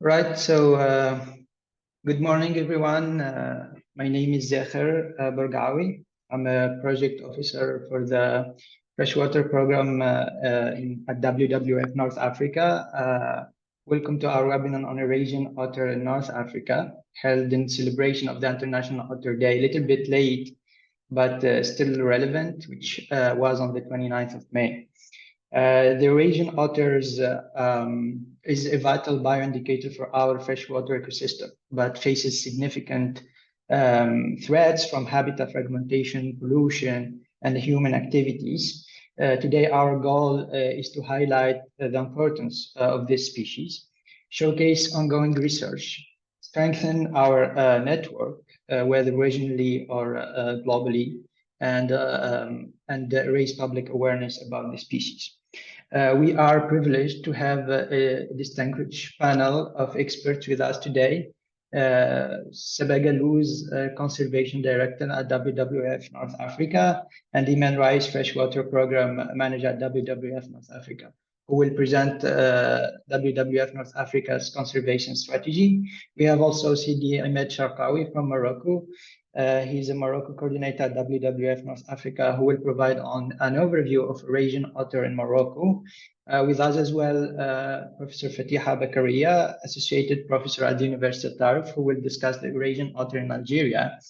Right, so good morning, everyone. My name is Zeher Bergawi. I'm a project officer for the freshwater program at WWF North Africa. Welcome to our webinar on Eurasian otter in North Africa, held in celebration of the International Otter Day. A little bit late, but still relevant, which was on the 29th of May. The Eurasian otters is a vital bioindicator for our freshwater ecosystem, but faces significant threats from habitat fragmentation, pollution, and human activities. Today, our goal is to highlight the importance of this species, showcase ongoing research, strengthen our network, whether regionally or globally, and raise public awareness about the species. We are privileged to have a distinguished panel of experts with us today. Sabega Loutre, Conservation Director at WWF North Africa, and Iman Rice, Freshwater Program Manager at WWF North Africa, who will present WWF North Africa's conservation strategy. We have also Sidi Ahmed Sharqawi from Morocco. He's a Morocco coordinator at WWF North Africa, who will provide an overview of Eurasian otter in Morocco. With us as well, Professor Fatiha Bakaria, Associated Professor at the University of Tarif, who will discuss the Eurasian otter in Algeria.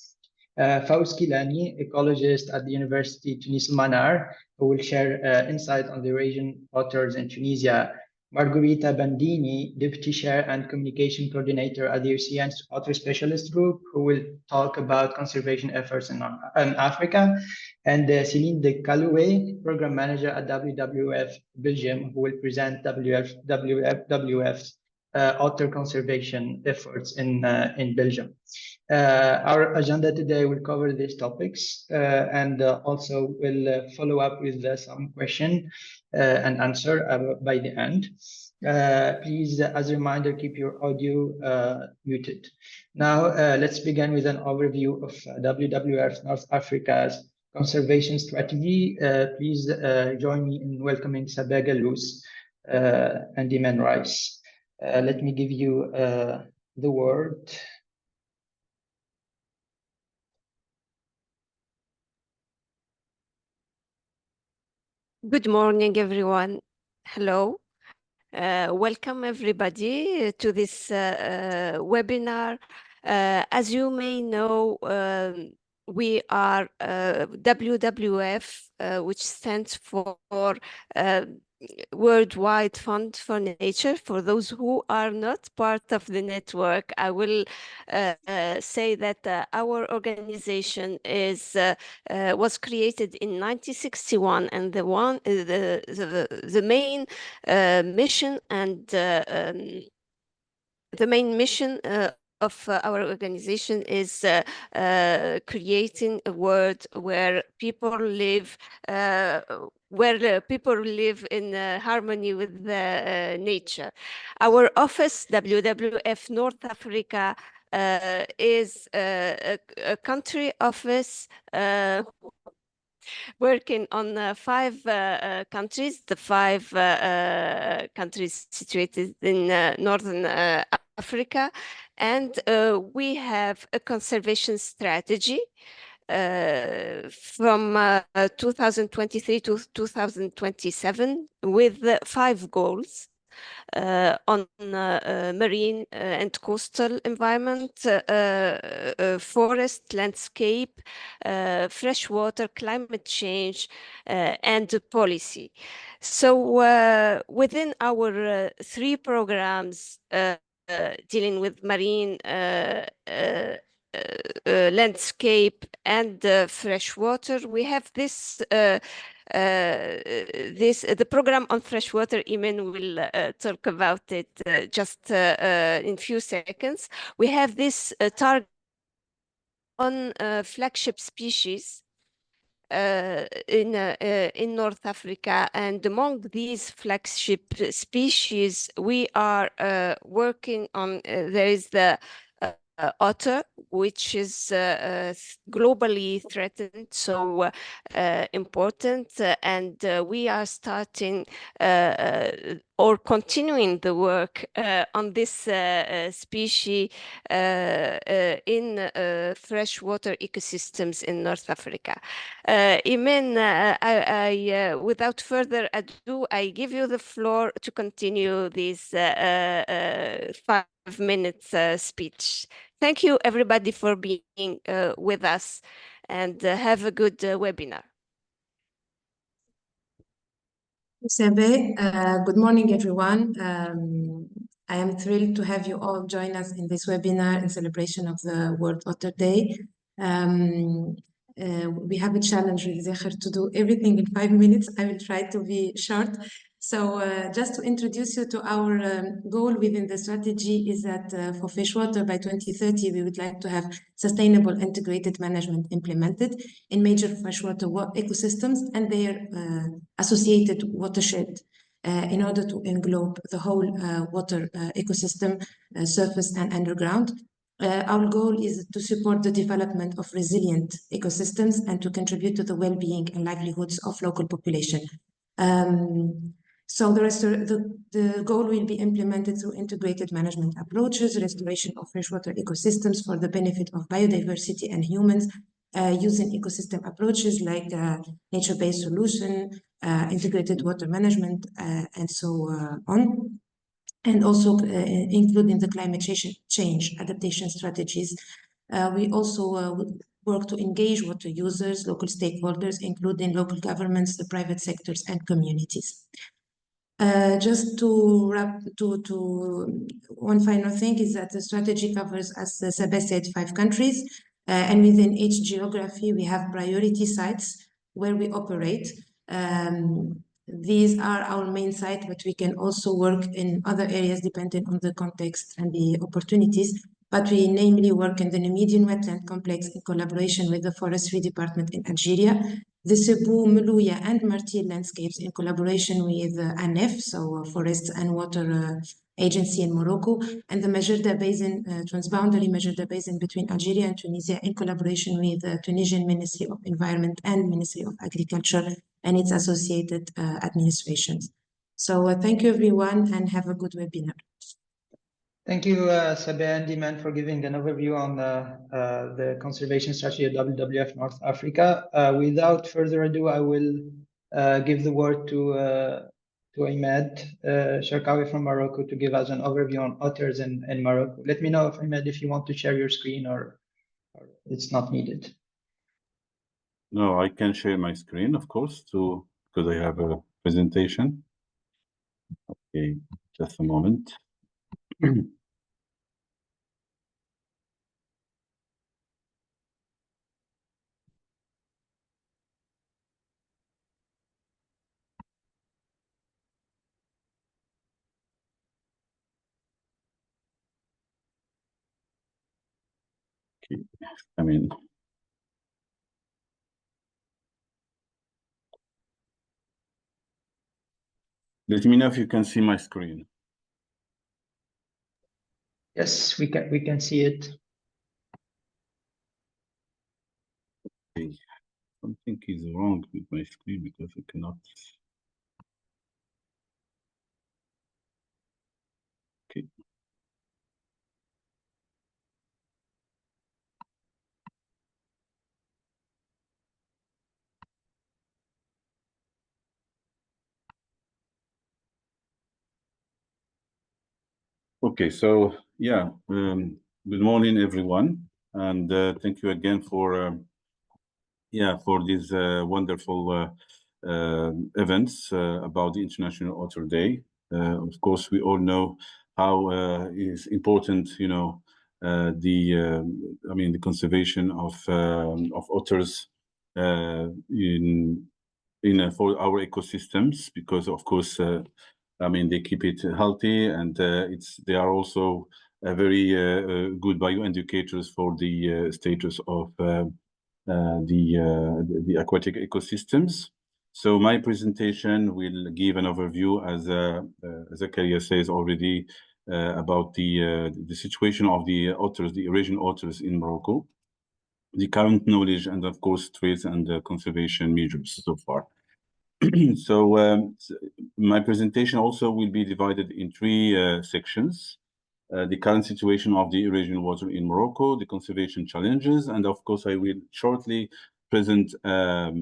Faous Kilani, ecologist at the University Tunis Manar, who will share insight on the Eurasian otters in Tunisia. Margherita Bandini, Deputy Chair and Communication Coordinator at the UCN Otter Specialist Group, who will talk about conservation efforts in Africa. And Céline de Calouet, Program Manager at WWF Belgium, who will present WWF's otter conservation efforts in Belgium. Our agenda today will cover these topics and also will follow up with some question and answer by the end. Please, as a reminder, keep your audio muted. Now, let's begin with an overview of WWF North Africa's conservation strategy. Please join me in welcoming Sabega Loutre and Iman Rice. Let me give you the word. Good morning, everyone. Hello. Welcome, everybody, to this webinar. As you may know, we are WWF, which stands for Worldwide Fund for Nature. For those who are not part of the network, I will say that our organization was created in 1961, and the main mission and the main mission of our organization is creating a world where people live in harmony with nature. Our office, WWF North Africa, is a country office working on 5 countries, the 5 countries situated in Northern Africa, and we have a conservation strategy from 2023 to 2027 with 5 goals. On marine and coastal environment, forest, landscape, freshwater, climate change, and policy. So within our 3 programs dealing with marine, landscape, and freshwater, we have the program on freshwater. Iman will talk about it just in few seconds. We have this target on flagship species in North Africa, and among these flagship species, we are working on. There is the otter, which is globally threatened, so important, and we are starting or continuing the work on this species in freshwater ecosystems in North Africa. Imen, without further ado, I give you the floor to continue this 5 minutes speech. Thank you, everybody, for being with us, and have a good webinar. Sebe, good morning, everyone. I am thrilled to have you all join us in this webinar in celebration of the World Otter Day. We have a challenge with Zecher to do everything in 5 minutes. I will try to be short. So just to introduce you to our goal within the strategy is that for freshwater by 2030, we would like to have sustainable integrated management implemented in major freshwater ecosystems and their associated watershed in order to englobe the whole water ecosystem, surface and underground. Our goal is to support the development of resilient ecosystems and to contribute to the well-being and livelihoods of local population. So the goal will be implemented through integrated management approaches, restoration of freshwater ecosystems for the benefit of biodiversity and humans, using ecosystem approaches like nature-based solution, integrated water management, and so on. And also including the climate change adaptation strategies. We also work to engage water users, local stakeholders, including local governments, the private sectors, and communities. Just to wrap, one final thing is that the strategy covers, as Sabeh said, 5 countries, and within each geography we have priority sites where we operate. These are our main sites, but we can also work in other areas depending on the context and the opportunities. But we namely work in the Numidian wetland complex in collaboration with the Forestry Department in Algeria, the Cebu, Melouya, and Martil landscapes in collaboration with ANF, so Forests and Water Agency in Morocco, and the Majorda Basin, transboundary Majorda Basin between Algeria and Tunisia in collaboration with the Tunisian Ministry of Environment and Ministry of Agriculture and its associated administrations. So thank you, everyone, and have a good webinar. Thank you, Sabeh and Iman, for giving an overview on the conservation strategy of WWF North Africa. Without further ado, I will give the word to Ahmed Sharkawi from Morocco to give us an overview on otters in Morocco. Let me know, Ahmed, if you want to share your screen or it's not needed. No, I can share my screen, of course, because I have a presentation. Okay, just a moment. Okay, I mean, let me know if you can see my screen. Yes, we can see it. Okay, something is wrong with my screen because I cannot. Okay. Okay, so yeah, good morning, everyone, and thank you again for these wonderful events about the International Otter Day. Of course, we all know how is important, you know, the conservation of otters for our ecosystems, because of course. They keep it healthy, and they are also very good bioindicators for the status of the aquatic ecosystems. So my presentation will give an overview, as Zakaria says already, about the situation of the otters, the Eurasian otters in Morocco, the current knowledge, and of course, traits and conservation measures so far. So my presentation also will be divided in three sections. The current situation of the regional water in Morocco, the conservation challenges, and of course I will shortly present a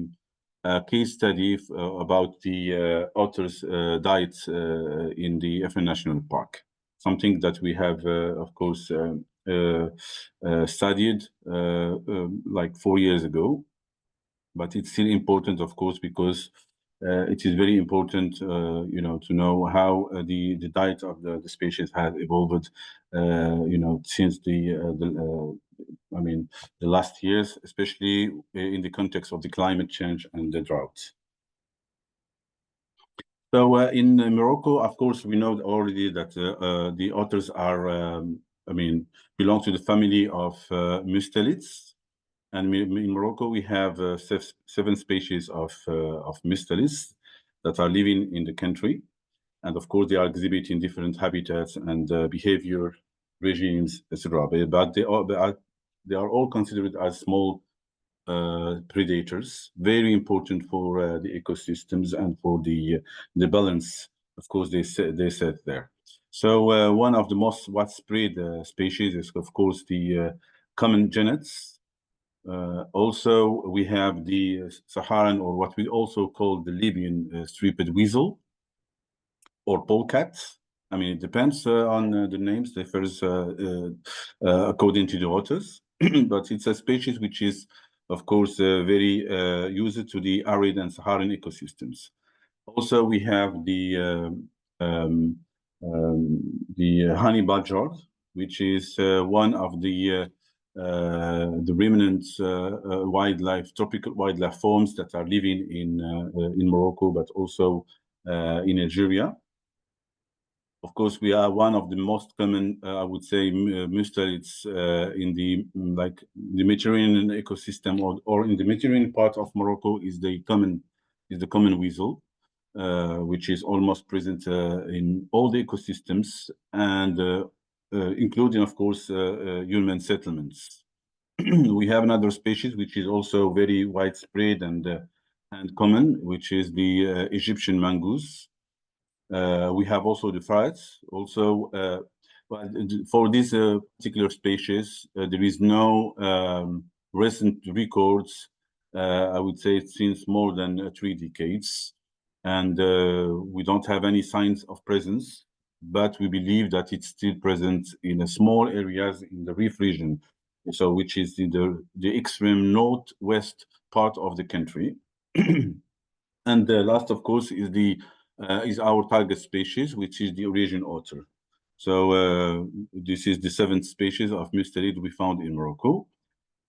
case study about the otters' diets in the Afrique National Park, something that we have, of course, studied like 4 years ago. But it's still important, of course, because it is very important, you know, to know how the diet of the species has evolved, you know, since I mean, the last years, especially in the context of the climate change and the drought. So in Morocco, of course, we know already that the otters are, I mean, belong to the family of mustelids. And in Morocco, we have 7 species of mustelids that are living in the country. And of course, they are exhibiting different habitats and behavior regimes, etc. But they are all considered as small predators, very important for the ecosystems and for the balance, of course, they set there. So one of the most widespread species is, of course, the common genets. Also, we have the Saharan, or what we also call the Libyan striped weasel, or polecat. I mean, it depends on the names, differs according to the authors, but it's a species which is, of course, very used to the arid and Saharan ecosystems. Also, we have the honey badger, which is one of the remnant wildlife, tropical wildlife forms that are living in Morocco, but also in Algeria. Of course, we are one of the most common, I would say, mustelids in the Mediterranean ecosystem, or in the Mediterranean part of Morocco is the common weasel, which is almost present in all the ecosystems, and including, of course, human settlements. We have another species which is also very widespread and common, which is the Egyptian mongoose. We have also the ferrets. Also, for this particular species, there is no recent records. I would say since more than 3 decades, and we don't have any signs of presence. But we believe that it's still present in small areas in the Rif region, so which is in the extreme northwest part of the country. And the last, of course, is our target species, which is the Eurasian otter. So this is the 7th species of mustelid we found in Morocco.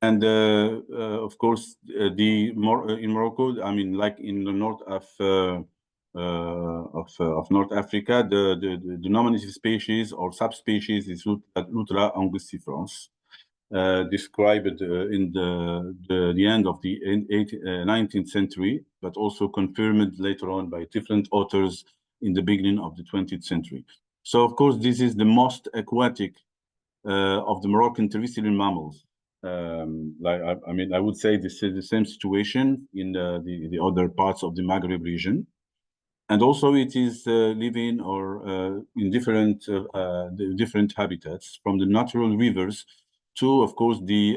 And of course, in Morocco, I mean, like in the north of North Africa, the nominative species or subspecies is Loutre angustifrons, described in the end of the 19th century, but also confirmed later on by different authors in the beginning of the 20th century. So, of course, this is the most aquatic of the Moroccan terrestrial mammals. I mean, I would say this is the same situation in the other parts of the Maghreb region. And also it is living or in different habitats, from the natural rivers to, of course, the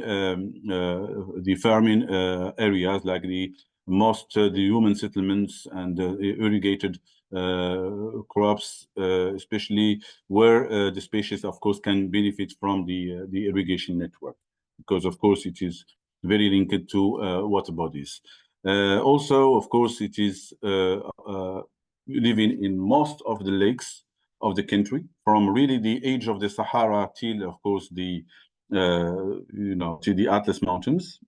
farming areas, like the human settlements and irrigated crops, especially where the species, of course, can benefit from the irrigation network, because, of course, it is very linked to water bodies. Also, of course, it is living in most of the lakes of the country, from really the edge of the Sahara till, of course, the to the Atlas Mountains.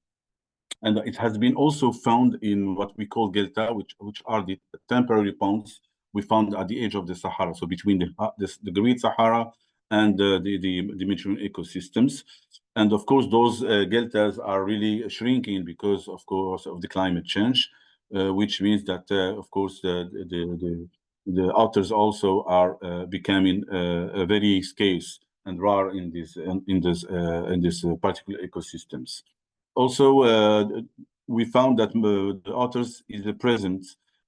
And it has been also found in what we call Gelta, which are the temporary ponds we found at the edge of the Sahara, so between the Great Sahara and the Mediterranean ecosystems. And of course, those Geltas are really shrinking because, of course, of the climate change, which means that, of course, the otters also are becoming very scarce and rare in this particular ecosystems. Also, we found that the otters is present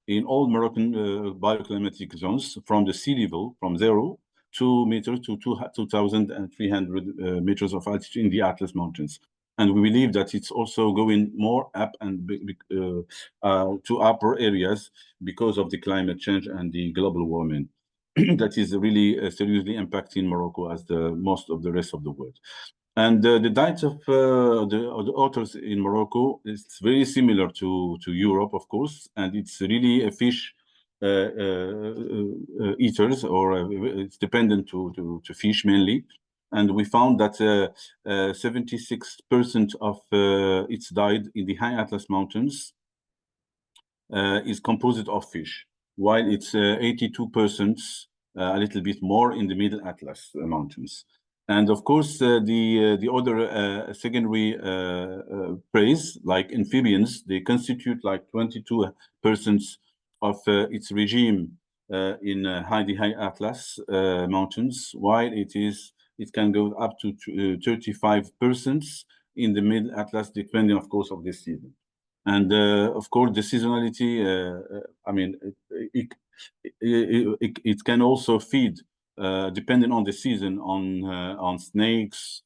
in all Moroccan bioclimatic zones from the sea level, from 0 2 meters to 2,300 meters of altitude in the Atlas Mountains. And we believe that it's also going more up and to upper areas because of the climate change and the global warming that is really seriously impacting Morocco as the most of the rest of the world. And the diet of the otters in Morocco is very similar to Europe, of course, and it's really a fish eaters, or it's dependent to fish mainly. And we found that 76% of its diet in the High Atlas Mountains is composed of fish, while it's 82%, a little bit more in the Middle Atlas Mountains. And of course, the other secondary preys, like amphibians, they constitute like 22% of its regime in the High Atlas Mountains, while it can go up to 35% in the Mid Atlas, depending, of course, of the season. And of course, the seasonality. I mean, it can also feed, depending on the season, on snakes,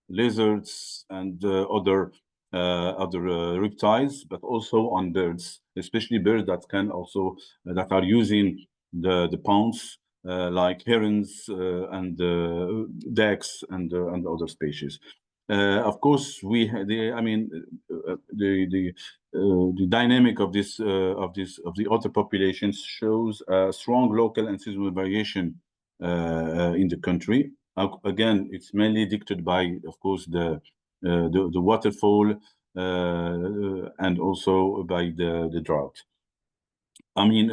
lizards, and other reptiles, but also on birds, especially birds that can also that are using the ponds, like herons and ducks and other species. Of course, the dynamic of the otter populations shows a strong local and seasonal variation in the country. Again, it's mainly dictated by, of course, the waterfall and also by the drought. I mean,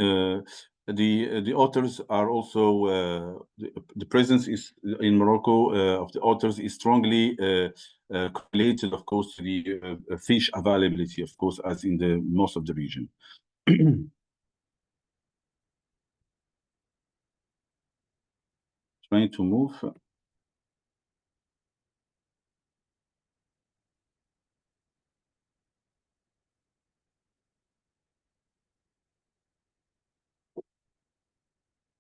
the otters are also the presence is in Morocco of the otters is strongly correlated, of course, to the fish availability, of course, as in the most of the region. Trying to move.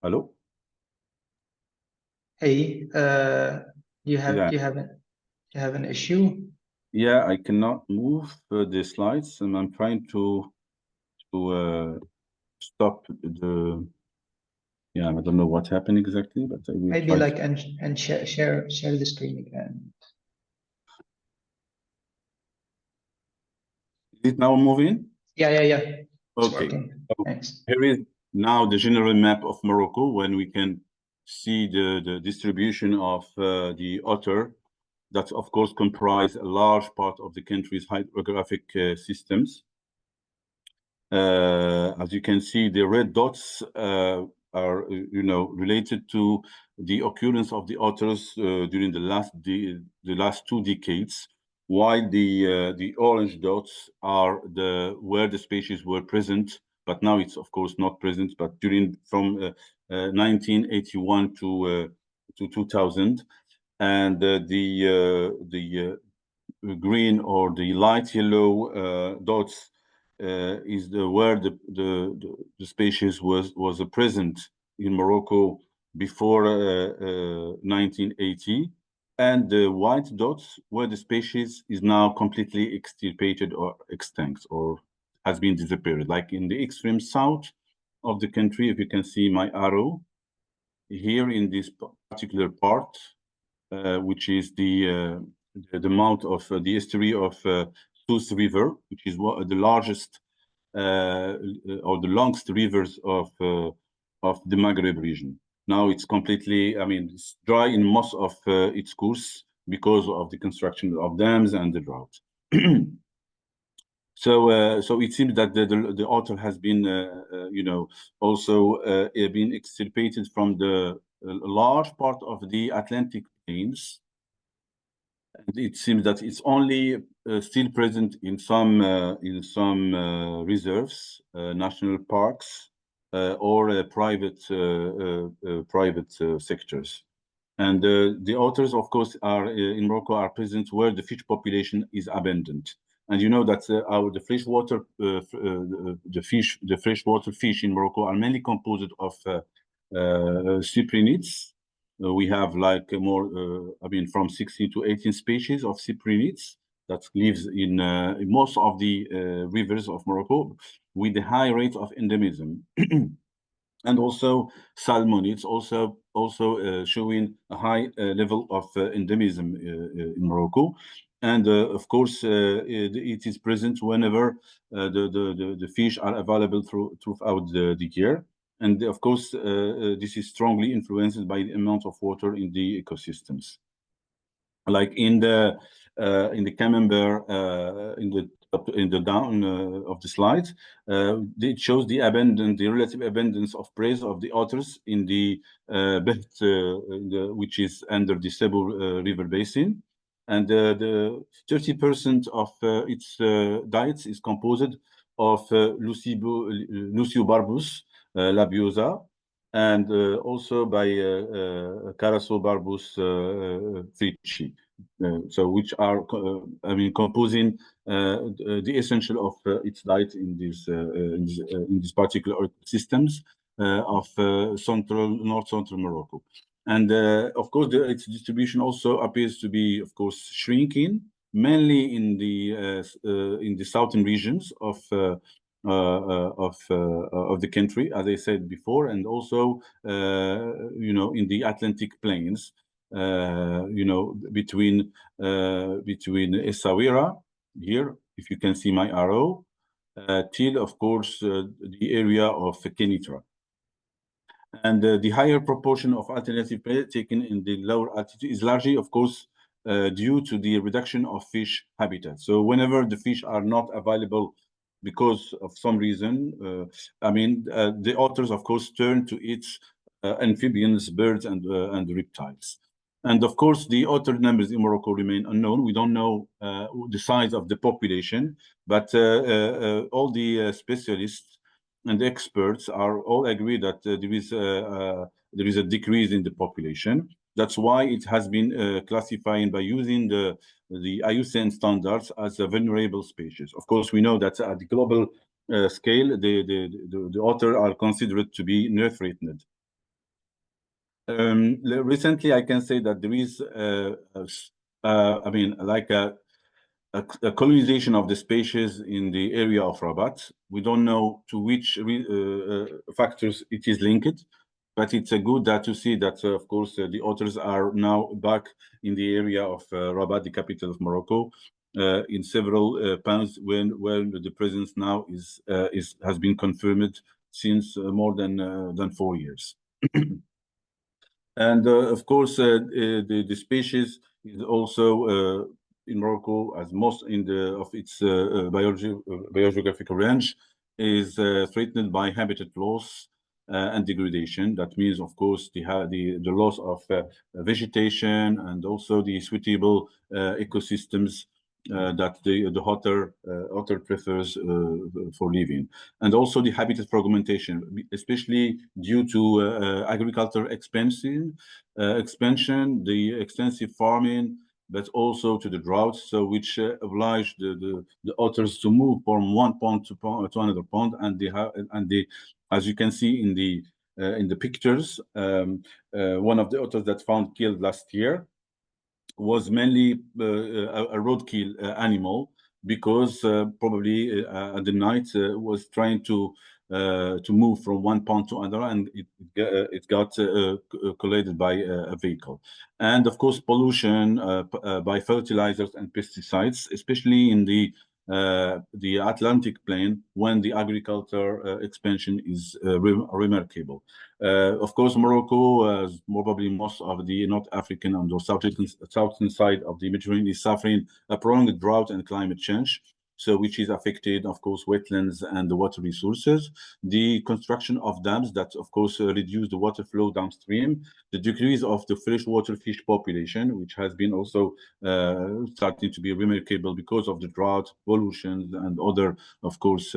Hello. Hey, you have an issue? Yeah, I cannot move the slides, and I'm trying to stop the. Yeah, I don't know what happened exactly, but I will Maybe try like and share the screen again. Is it now moving? Yeah. It's okay. working. Thanks. Here is now the general map of Morocco, when we can see the distribution of the otter that, of course, comprise a large part of the country's hydrographic systems. As you can see, the red dots are, related to the occurrence of the otters during the last 2 decades, while the orange dots are where the species were present, but now it's, of course, not present, but from 1981 to 2000, and the green or the light yellow dots is where the species was present in Morocco before 1980, and the white dots where the species is now completely extirpated or extinct or has been disappeared. Like in the extreme south of the country, if you can see my arrow here in this particular part, which is the mouth of the estuary of Sousse River, which is the largest or the longest rivers of the Maghreb region. Now it's completely, it's dry in most of its course because of the construction of dams and the drought. So it seems that the otter has been, also been extirpated from the large part of the Atlantic plains. And it seems that it's only still present in some reserves, national parks, or private sectors. And the otters, of course, are in Morocco are present where the fish population is abundant. And you know that the freshwater the freshwater fish in Morocco are mainly composed of cyprinids. We have like more, I mean, from 16 to 18 species of cyprinids that lives in most of the rivers of Morocco, with a high rate of endemism. And also salmon, it's also showing a high level of endemism in Morocco. And of course, it is present whenever the fish are available throughout the year. And of course, this is strongly influenced by the amount of water in the ecosystems. Like in the camembert, in the down of the slide, it shows the relative abundance of prey of the otters in the belt, which is under the Sebo River basin, and the 30% of its diets is composed of Luciobarbus labiosa, and also by Carasobarbus fritzschi, so which are, I mean, composing the essential of its diet in these particular systems of north central Morocco. And of course, its distribution also appears to be, of course, shrinking, mainly in the southern regions of the country, as I said before, and also in the Atlantic plains, between Essaouira here, if you can see my arrow, till of course the area of Kenitra. And the higher proportion of alternative prey taken in the lower altitude is largely, of course, due to the reduction of fish habitat. So whenever the fish are not available because of some reason, the otters, of course, turn to its amphibians, birds, and reptiles. And of course, the otter numbers in Morocco remain unknown. We don't know the size of the population, but all the specialists and experts are all agree that there is a decrease in the population. That's why it has been classifying by using the IUCN standards as a vulnerable species. Of course, we know that at the global scale, the otter are considered to be near-threatened. Recently, I can say that there is, a colonization of the species in the area of Rabat. We don't know to which factors it is linked, but it's a good to see that, of course, the otters are now back in the area of Rabat, the capital of Morocco, in several ponds, where the presence now has been confirmed since more than 4 years. And of course, the species is also in Morocco, as most of its biogeographical range, is threatened by habitat loss and degradation. That means, of course, the loss of vegetation and also the suitable ecosystems that the otter prefers for living, and also the habitat fragmentation, especially due to agricultural expansion, the extensive farming, but also to the drought, so which oblige the otters to move from one pond to another pond, and as you can see in the pictures, one of the otters that found killed last year was mainly a roadkill animal, because probably at the night was trying to move from one pond to another, and it got collided by a vehicle. And of course, pollution by fertilizers and pesticides, especially in the Atlantic plain, when the agriculture expansion is remarkable. Of course, Morocco, as probably most of the North African and the southern side of the Mediterranean, is suffering a prolonged drought and climate change, so which is affected, of course, wetlands and the water resources, the construction of dams that, of course, reduce the water flow downstream, the decrease of the freshwater fish population, which has been also starting to be remarkable because of the drought, pollution, and other, of course,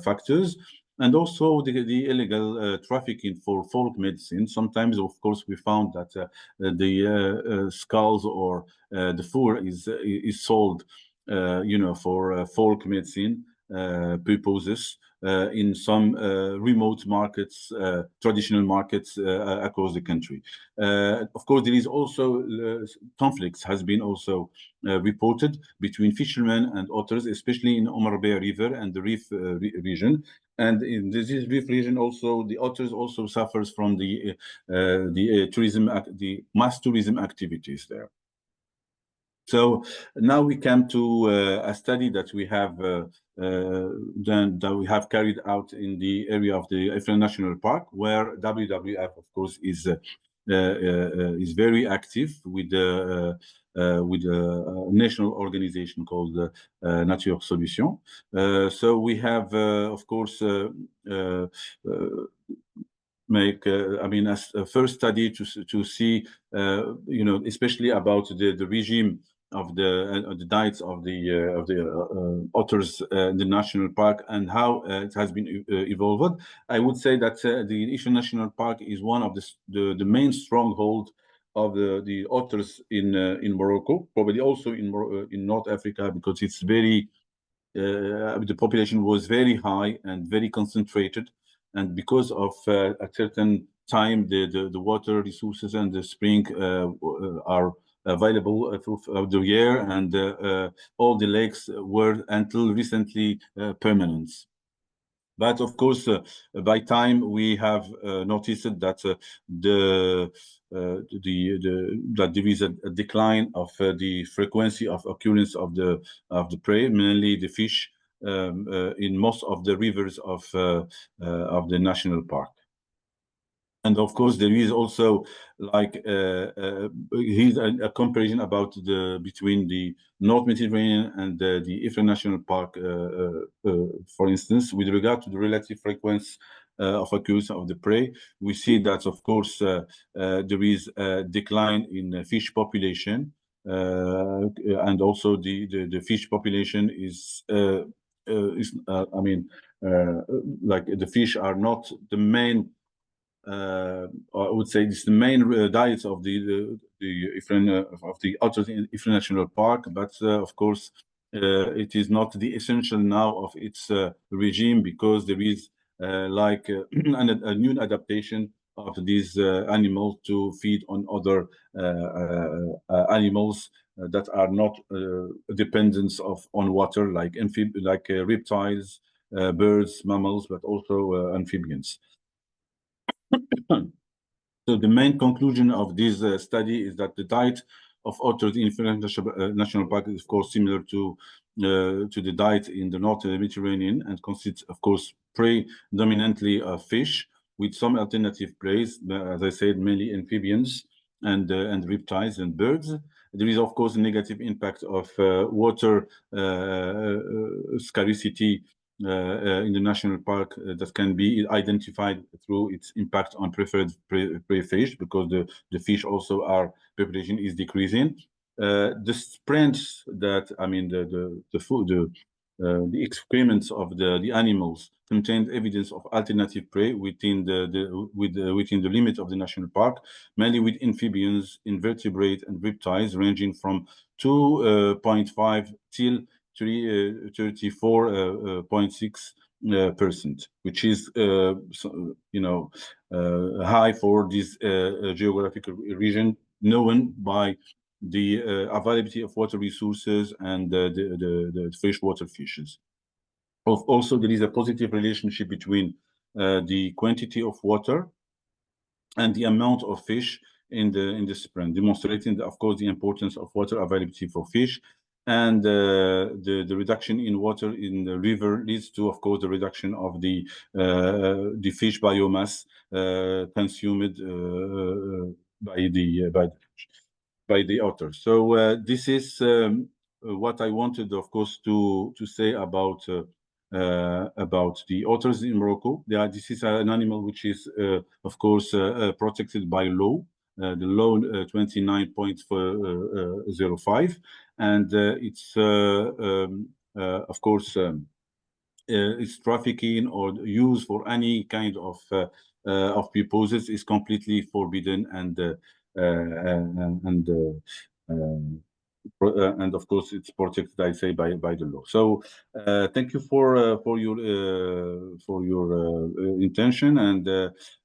factors. And also the illegal trafficking for folk medicine. Sometimes, of course, we found that the skulls or the fur is sold for folk medicine purposes in some remote markets, traditional markets across the country. Of course, there is also conflicts has been also reported between fishermen and otters, especially in Omar Bay River and the Reef region. And in this Reef region, also the otters also suffers from the mass tourism activities there. So now we come to a study that we have carried out in the area of the Afrique National Park, where WWF, of course, is very active with a national organization called Nature Solutions. So we have, of course, make a first study to see especially about the regime of the diets of the otters in the national park and how it has been evolved. I would say that the Afrique National Park is one of the main stronghold of the otters in Morocco, probably also in North Africa, because it's very the population was very high and very concentrated, and because of a certain time the water resources and the spring are available throughout the year, and all the lakes were until recently permanent. But of course, by time we have noticed that that there is a decline of the frequency of occurrence of the prey, mainly the fish, in most of the rivers of the national park. And of course, there is also like here's a comparison about between the North Mediterranean and the Afrique National Park, for instance, with regard to the relative frequency of occurrence of the prey. We see that, of course, there is a decline in fish population, and also the fish population is like the fish are not the main. I would say it's the main diets of the otters in Afrique National Park, but of course it is not the essential now of its regime, because there is like a new adaptation of these animals to feed on other animals that are not dependent on water, like reptiles, birds, mammals, but also amphibians. So the main conclusion of this study is that the diet of otters in Afrique National Park is, of course, similar to the diet in the North Mediterranean, and consists, of course, predominantly of fish, with some alternative prey, as I said, mainly amphibians and reptiles and birds. There is, of course, a negative impact of water scarcity in the national park that can be identified through its impact on preferred prey fish, because the fish also population is decreasing. The springs that the excrements of the animals contained evidence of alternative prey within the limit of the national park, mainly with amphibians, invertebrate, and reptiles, ranging from 2.5 till 34.6%, which is high for this geographical region, known by the availability of water resources and the freshwater fishes. Also, there is a positive relationship between the quantity of water and the amount of fish in the spring, demonstrating, of course, the importance of water availability for fish. And the reduction in water in the river leads to, of course, the reduction of the fish biomass consumed by the otter. So this is what I wanted, of course, to say about the otters in Morocco. This is an animal which is, of course, protected by law. The law 29.05, and it's of course its trafficking or use for any kind of purposes is completely forbidden, and and of course it's protected, I say, by the law. So thank you for your intention, and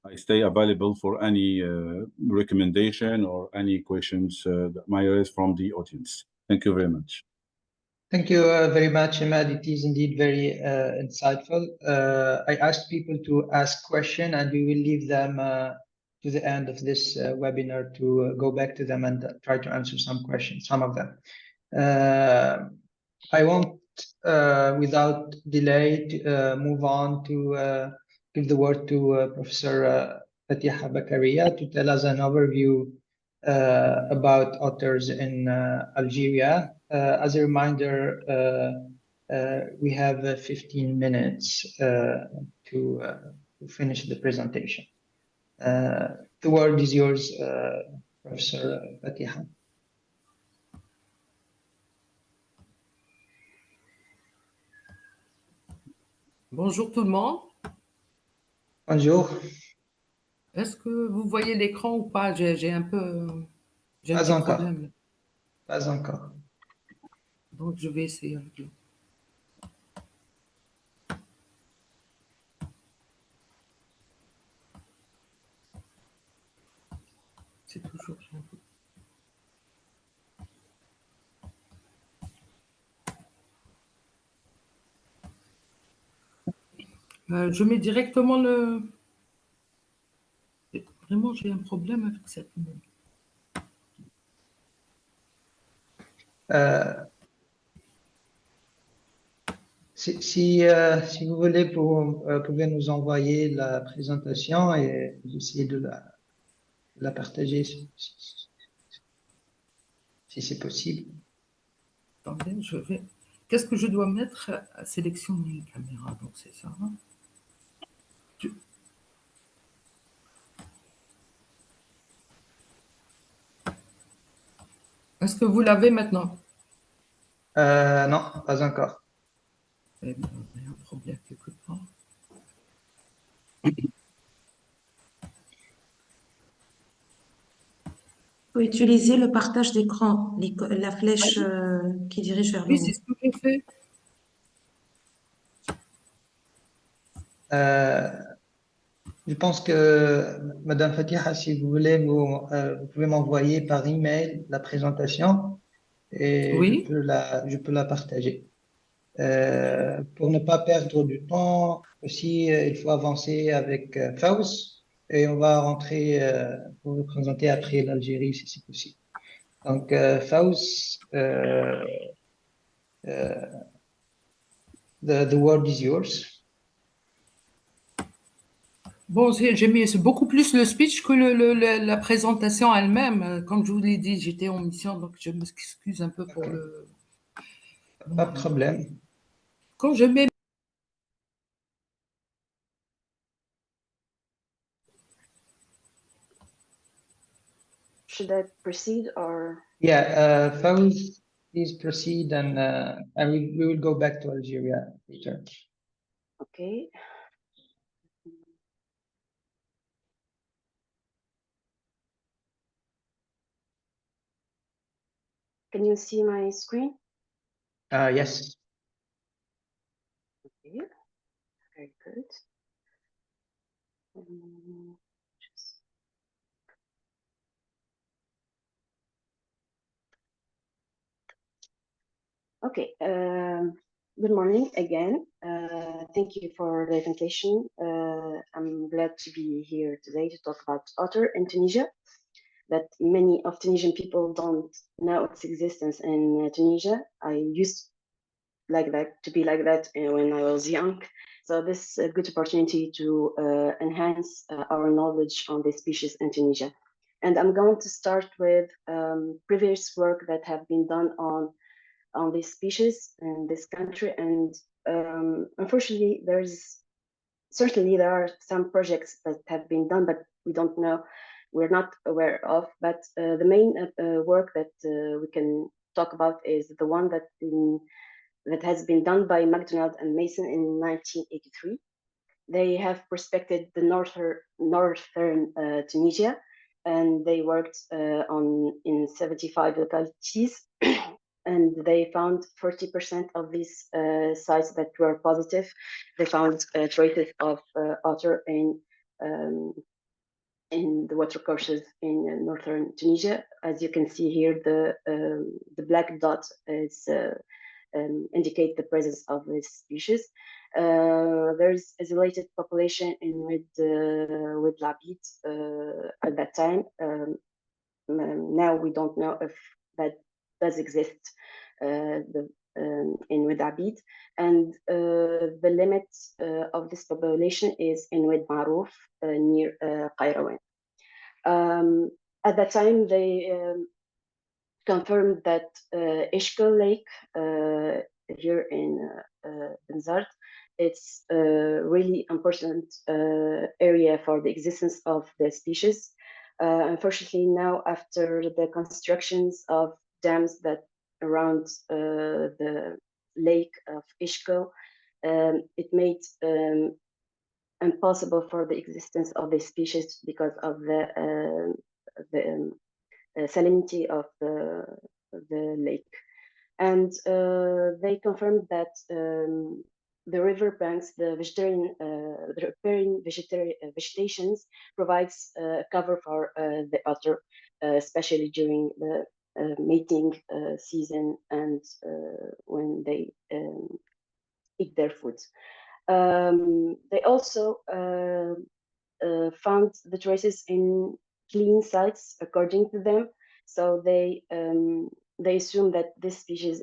I stay available for any recommendation or any questions that might arise from the audience. Thank you very much. Thank you very much, Ahmed. It is indeed very insightful. I asked people to ask questions, and we will leave them to the end of this webinar to go back to them and try to answer some questions, some of them. I won't, without delay, move on to give the word to Professor Fatiha Bakaria to tell us an overview about otters in Algeria. As a reminder, we have 15 minutes to finish the presentation. The word is yours, Professor Fatiha. Bonjour tout le monde. Bonjour. Est-ce que vous voyez l'écran ou pas? J'ai un petit problème. Pas encore. Donc je vais essayer avec lui. C'est toujours un peu. Je mets directement le... Vraiment, j'ai un problème avec cette image. Si vous voulez, vous pouvez nous envoyer la présentation et essayer de la partager si c'est possible. Attendez, je vais... Qu'est-ce que je dois mettre à sélectionner une caméra? Donc c'est ça. Est-ce que vous l'avez maintenant? Non, pas encore. Eh bien, il y a un problème quelque part. Faut utiliser le partage d'écran, la flèche qui dirige vers le haut. Oui, c'est ce que j'ai fait. Je pense que, Madame Fatiha, si vous voulez, vous pouvez m'envoyer par email la présentation et Oui. je peux la partager. Pour ne pas perdre du temps, aussi, il faut avancer avec Faous et on va rentrer pour vous présenter après l'Algérie si c'est possible. Donc, Faous, the word is yours. Bon, j'ai mis beaucoup plus le speech que la présentation elle-même. Comme je vous l'ai dit, j'étais en mission, donc je m'excuse un peu pour le... Pas de problème. Quand je mets... Should I proceed or? Yeah, Faous, please proceed and we will go back to Algeria later. Okay. Can you see my screen? Yes. Okay. Very good. Okay. Good morning again. Thank you for the invitation. I'm glad to be here today to talk about otter in Tunisia. That many of Tunisian people don't know its existence in Tunisia. I used to be like that when I was young. So this is a good opportunity to enhance our knowledge on this species in Tunisia. And I'm going to start with previous work that have been done on this species in this country. And unfortunately, there are some projects that have been done, but we're not aware of. But the main work that we can talk about is the one that has been done by MacDonald and Mason in 1983. They have prospected the northern Tunisia and they worked in 75 localities, and they found 40% of these sites that were positive. They found traces of otter in the watercourses in northern Tunisia. As you can see here, the black dot is indicate the presence of this species. There's isolated population in with Labid at that time. Now we don't know if that does exist in Wed Abid, and the limit of this population is in Wed Maruf near Qayrawan. At that time, they confirmed that Ishkel Lake here in Benzart, it's a really important area for the existence of the species. Unfortunately, now after the constructions of dams that around the lake of Ishkel, it made impossible for the existence of the species because of the salinity of the lake. And they confirmed that the river banks, the riparian vegetations provides cover for the otter, especially during the mating season and when they eat their food. They also found the traces in clean sites according to them. So they assume that this species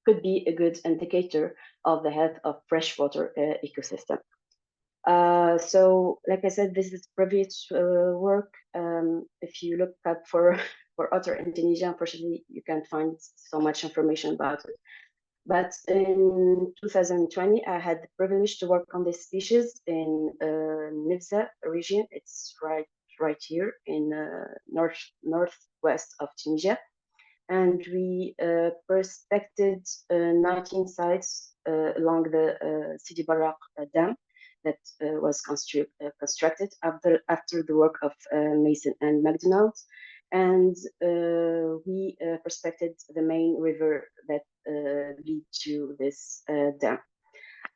could be a good indicator of the health of freshwater ecosystem. So, like I said, this is previous work. If you look up for otter in Tunisia, unfortunately, you can't find so much information about it. But in 2020, I had the privilege to work on this species in Nifza region. It's right here in northwest of Tunisia. And we prospected 19 sites along the Sidi Barraq dam that was constructed after the work of Mason and McDonald. And we prospected the main river that lead to this dam.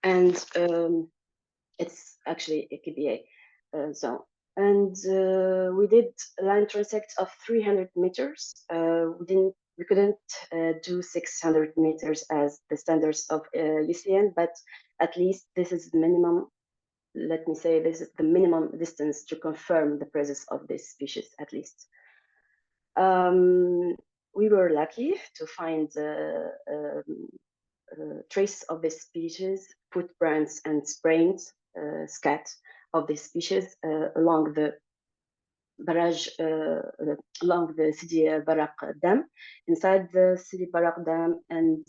And it's actually a KBA zone. And we did line transect of 300 meters. We couldn't do 600 meters as the standards of UCN, but at least this is the minimum. Let me say this is the minimum distance to confirm the presence of this species, at least. We were lucky to find traces of this species, footprints and sprains, scat of this species along the barrage, along the Sidi Barraq Dam, inside the Sidi Barraq Dam, and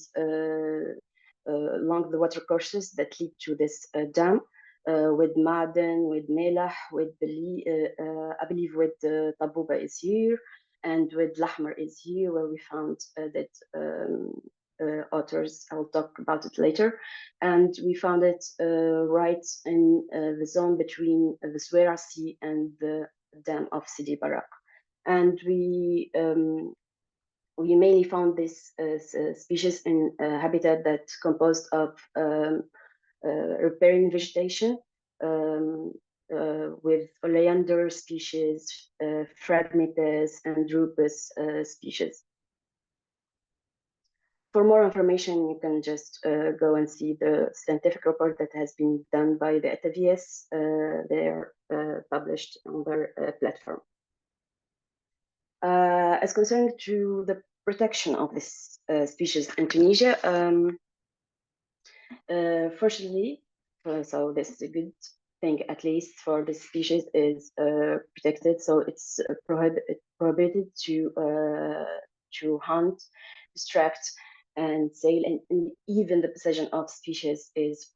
along the watercourses that lead to this dam, with Ma'aden, with Melah, with I believe with Tabouba is here, and with Lahmar is here, where we found that otters. I will talk about it later. And we found it right in the zone between the Souera Sea and the dam of Sidi Barraq. And we mainly found this species in a habitat that's composed of riparian vegetation with oleander species, Phragmites, and Rupus species. For more information, you can just go and see the scientific report that has been done by the WWF. They're published on their platform. As concerned to the protection of this species in Tunisia, fortunately, so this is a good thing, at least for this species is protected. So it's prohibited to hunt, distract, and sale, and even the possession of species is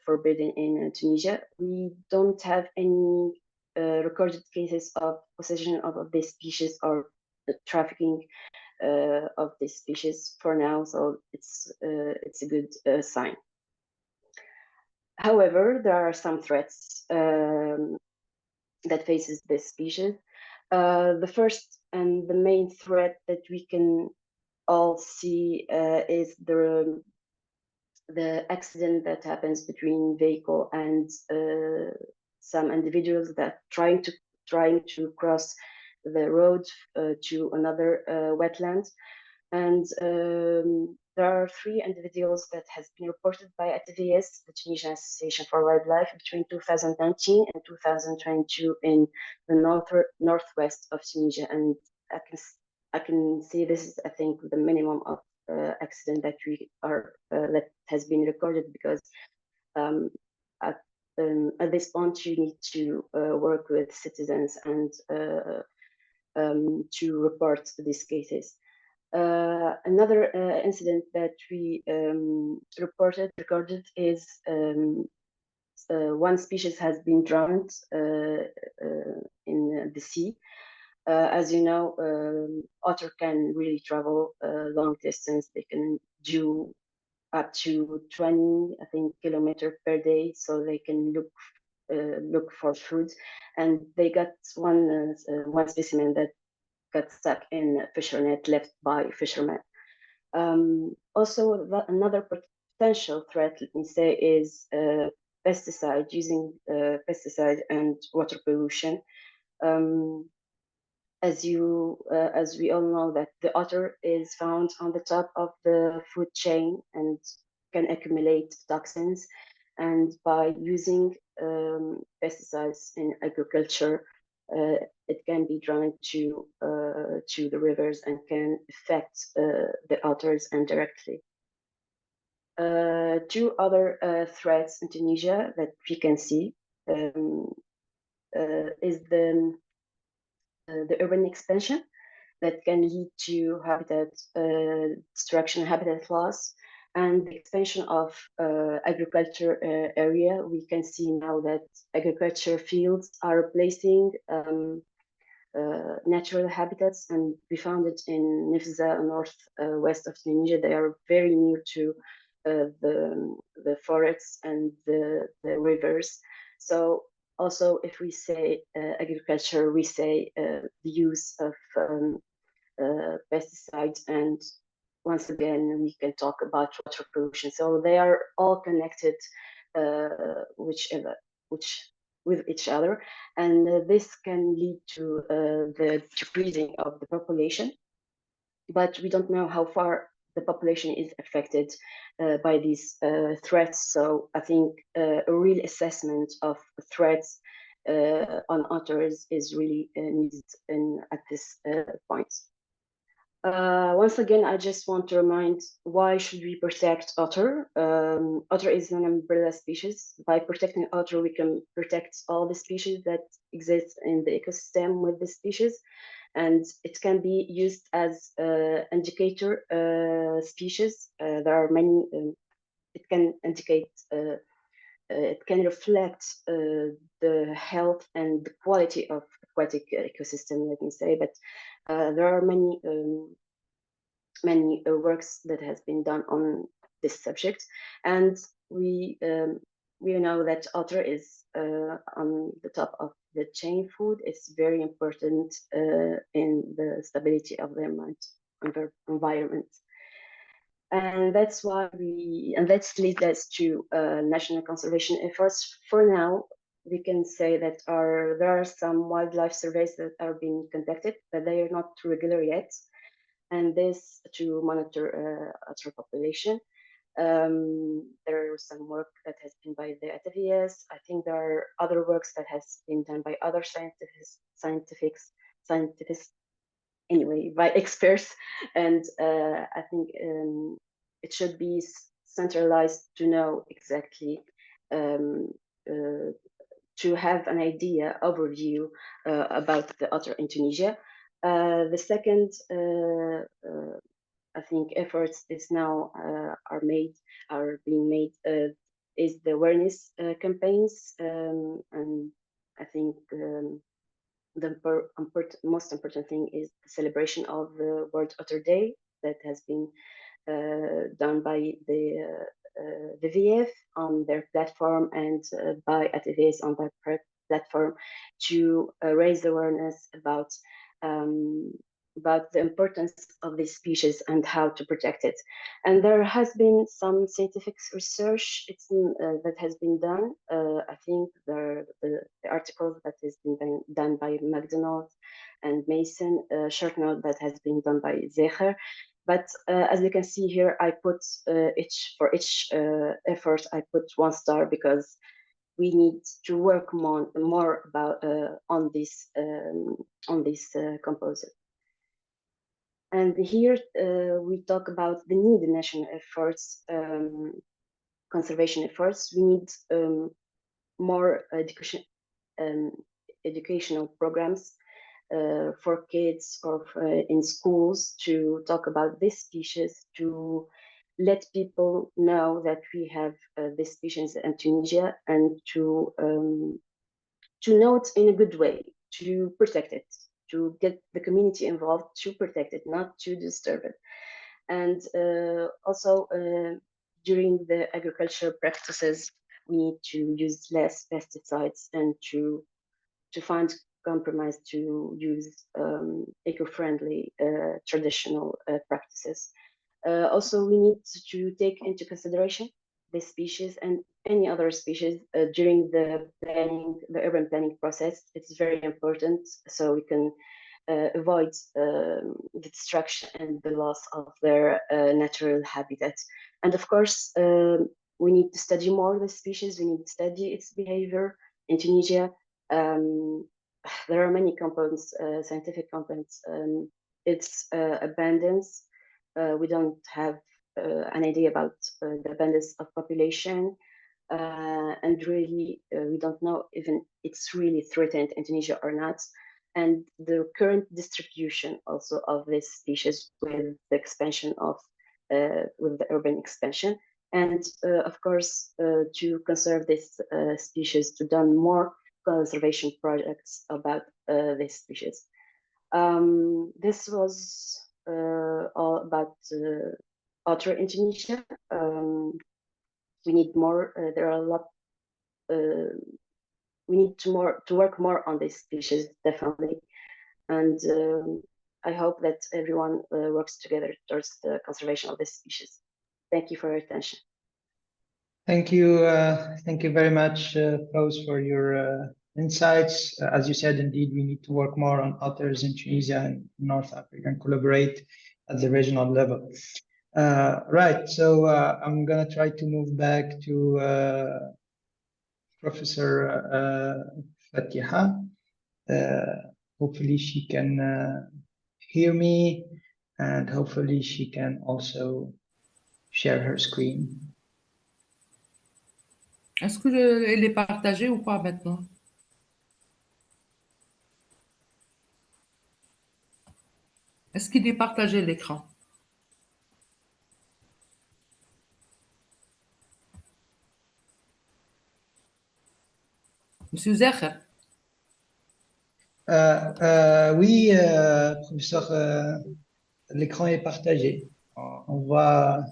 forbidden in Tunisia. We don't have any recorded cases of possession of this species or the trafficking of this species for now, so it's a good sign. However, there are some threats that faces this species. The first and the main threat that we can all see is the accident that happens between vehicle and some individuals that trying to cross the road to another wetland. And there are 3 individuals that has been reported by ATVS, the Tunisian Association for Wildlife, between 2019 and 2022 in the northwest of Tunisia. And I can see this is, I think, the minimum of accident that we are that has been recorded, because at this point you need to work with citizens and to report these cases. Another incident that we recorded is one species has been drowned in the sea. As you know, otter can really travel long distance. They can do up to 20, I think, kilometers per day, so they can look for food. And they got one specimen that got stuck in a fisher net left by fishermen. Also, another potential threat, let me say, is pesticide, using pesticide and water pollution. As we all know, that the otter is found on the top of the food chain and can accumulate toxins. And by using pesticides in agriculture, it can be drawn to the rivers and can affect the otters indirectly. 2 other threats in Tunisia that we can see is the urban expansion that can lead to habitat destruction, habitat loss, and the expansion of agriculture area. We can see now that agriculture fields are replacing natural habitats, and we found it in Nifza, northwest of Tunisia. They are very near to the forests and the rivers. So also, if we say agriculture, we say the use of pesticides, and once again, we can talk about water pollution. So they are all connected with each other, and this can lead to the decreasing of the population. But we don't know how far the population is affected by these threats. So I think a real assessment of threats on otters is really needed at this point. Once again, I just want to remind, why should we protect otter? Otter is an umbrella species. By protecting otter, we can protect all the species that exist in the ecosystem with the species. And it can be used as indicator species. There are many, it can indicate, it can reflect the health and the quality of aquatic ecosystem, let me say. But there are many works that has been done on this subject, and we know that otter is on the top of the chain food. It's very important in the stability of their environment. And that's why that leads us to national conservation efforts. For now, we can say that there are some wildlife surveys that are being conducted, but they are not regular yet. And this to monitor otter population. There is some work that has been by the ATVS. I think there are other works that has been done by other scientists, anyway, by experts. And I think it should be centralized to know exactly, to have an idea, overview about the otter in Tunisia. The second, I think, efforts is now are being made is the awareness campaigns, and I think the most important thing is the celebration of the World Otter Day that has been done by the WWF on their platform, and by ATVS on their platform to raise awareness about the importance of this species and how to protect it. And there has been some scientific research that has been done. I think the article that has been done by McDonald and Mason, a short note that has been done by Zecher. But as you can see here, I put for each effort, I put 1 star because we need to work more about on this composer. And here we talk about the need national efforts, conservation efforts. We need more educational programs for kids or in schools to talk about this species, to let people know that we have this species in Tunisia, and to know it in a good way, to protect it, to get the community involved, to protect it, not to disturb it. And also during the agricultural practices, we need to use less pesticides and to find compromise to use eco-friendly traditional practices. Also, we need to take into consideration this species and any other species during the urban planning process. It's very important so we can avoid the destruction and the loss of their natural habitat. And of course, we need to study more the species. We need to study its behavior in Tunisia. There are many components, scientific components. It's abundance. We don't have an idea about the abundance of population, and really we don't know even it's really threatened in Tunisia or not. And the current distribution also of this species with the expansion of with the urban expansion, and of course to conserve this species, to done more conservation projects about this species. This was all about otter in Tunisia. We need more. There are a lot. We need to work more on this species, definitely, and I hope that everyone works together towards the conservation of this species. Thank you for your attention. Thank you very much, Rose, for your insights. As you said, indeed, we need to work more on otters in Tunisia and North Africa and collaborate at the regional level. Right, so I'm gonna try to move back to Professor Fatiha. Hopefully she can hear me, and hopefully she can also share her screen. Est-ce qu'elle est partagée ou pas maintenant? Est-ce qu'il est partagé l'écran? Monsieur Zecher? Oui, professeur, l'écran est partagé. On voit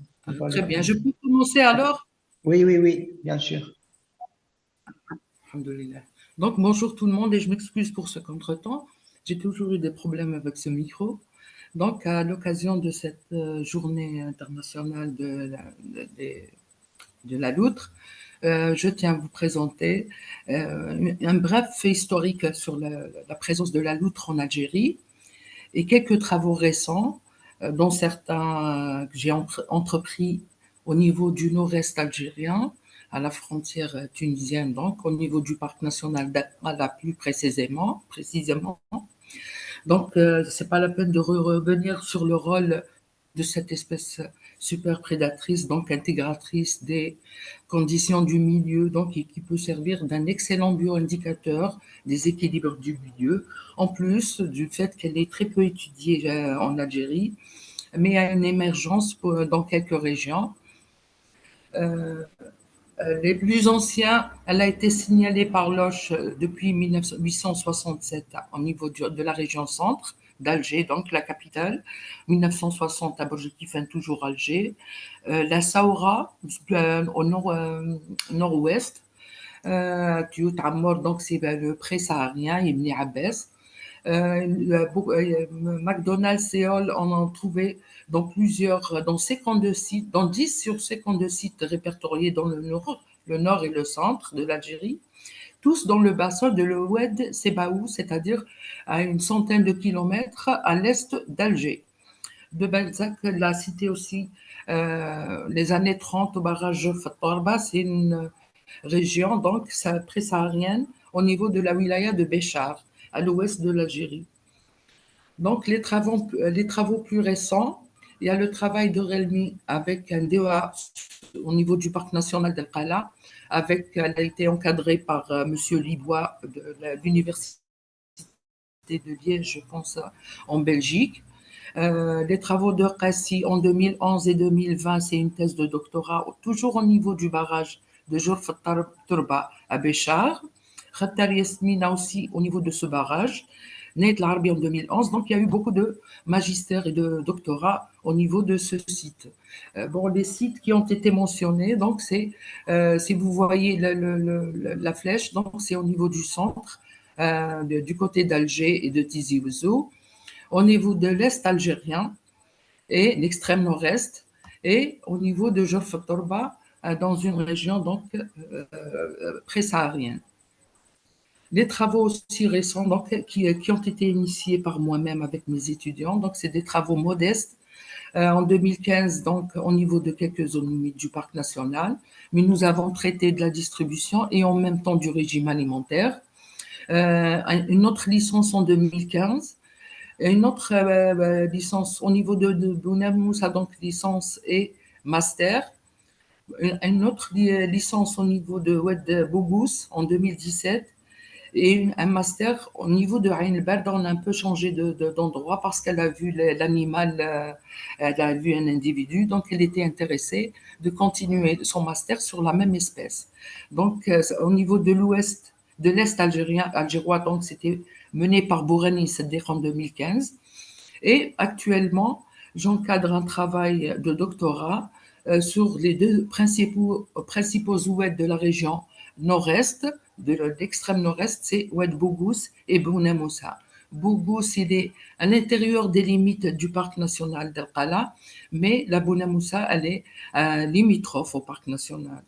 très bien. Je peux commencer alors? Oui, oui, oui, bien sûr. Alhamdoulilah. Donc, bonjour tout le monde et je m'excuse pour ce contretemps. J'ai toujours eu des problèmes avec ce micro. Donc, à l'occasion de cette journée internationale de la loutre, je tiens à vous présenter un bref fait historique sur la présence de la loutre en Algérie et quelques travaux récents, dont certains que j'ai entrepris au niveau du nord-est algérien, à la frontière tunisienne, donc au niveau du parc national d'Aqala plus précisément. Donc, c'est pas la peine de revenir sur le rôle de cette espèce super prédatrice, donc intégratrice des conditions du milieu, donc qui peut servir d'un excellent bioindicateur des équilibres du milieu, en plus du fait qu'elle est très peu étudiée en Algérie, mais a une émergence dans quelques régions. Les plus anciens, elle a été signalée par l'OCHE depuis 1867 au niveau de la région centre d'Alger, donc la capitale, 1960 à Bourg-Tifin, toujours Alger, la Saoura au nord-ouest, donc c'est le pré-saharien, Ibn Abbas. McDonald's, Séoul, on en trouvait dans plusieurs, dans 52 sites, dans 10 sur 52 sites répertoriés dans le nord et le centre de l'Algérie, tous dans le bassin de l'Oued Sebaou, c'est-à-dire à une centaine de kilomètres à l'est d'Alger. De Balzac l'a cité aussi les années 30 au barrage Fatarba, c'est une région donc pré-saharienne au niveau de la wilaya de Béchar, à l'ouest de l'Algérie. Donc les travaux plus récents, il y a le travail de Relmi avec un DEA au niveau du parc national d'El Qala, elle a été encadrée par Monsieur Libois de l'université de Liège, je pense, en Belgique. Les travaux de Qassi en 2011 et 2020, c'est une thèse de doctorat, toujours au niveau du barrage de Jorf Turba à Béchar. Khattar Yasmina aussi au niveau de ce barrage. Neit l'Arbi en 2011. Donc, il y a eu beaucoup de magistères et de doctorats au niveau de ce site. Bon, les sites qui ont été mentionnés, donc c'est, si vous voyez la flèche, donc c'est au niveau du centre, du côté d'Alger et de Tizi Ouzou, au niveau de l'est algérien et l'extrême nord-est, et au niveau de Jorf Torba, dans une région donc pré-saharienne. Les travaux aussi récents donc, qui ont été initiés par moi-même avec mes étudiants, donc c'est des travaux modestes. En 2015, donc au niveau de quelques zones humides du parc national, mais nous avons traité de la distribution et en même temps du régime alimentaire. Une autre licence en 2015, une autre licence au niveau de Bounamoussa, donc licence et master. Une autre licence au niveau de Oued Bougous en 2017 et un master au niveau de Ain el-Bard. On a un peu changé d'endroit parce qu'elle a vu l'animal, elle a vu un individu, donc elle était intéressée de continuer son master sur la même espèce. Donc au niveau de l'Est algérois, donc c'était mené par Bourani Seddiq en 2015. Et actuellement, j'encadre un travail de doctorat sur les deux principaux oueds de la région nord-est, de l'extrême nord-est, c'est Oued Bougous et Bounamoussa. Bougous, il est à l'intérieur des limites du parc national d'El Qala, mais la Bounamoussa, elle est limitrophe au parc national.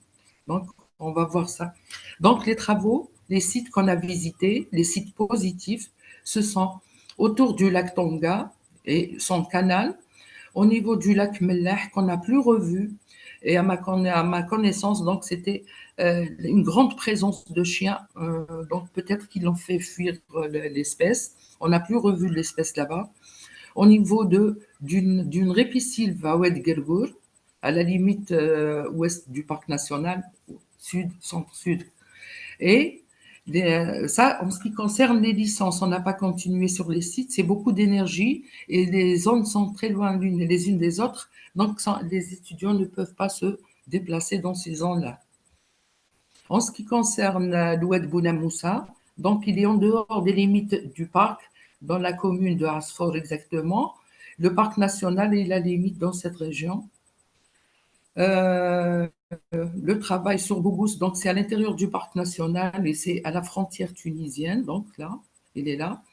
Donc, on va voir ça. Donc, les travaux, les sites qu'on a visités, les sites positifs, ce sont autour du lac Tonga et son canal, au niveau du lac Mellah qu'on n'a plus revu, et à ma connaissance, donc c'était une grande présence de chiens, donc peut-être qu'ils ont fait fuir l'espèce. On n'a plus revu l'espèce là-bas. Au niveau d'une répisylve à Oued Gergour, à la limite ouest du parc national, centre-sud. Et ça, en ce qui concerne les licences, on n'a pas continué sur les sites, c'est beaucoup d'énergie et les zones sont très loin les unes des autres, donc les étudiants ne peuvent pas se déplacer dans ces zones-là. En ce qui concerne l'Oued Bounamoussa, donc il est en dehors des limites du parc, dans la commune de Asfor exactement. Le parc national est la limite dans cette région. Le travail sur Bougous, donc c'est à l'intérieur du parc national et c'est à la frontière tunisienne, donc là, il est là.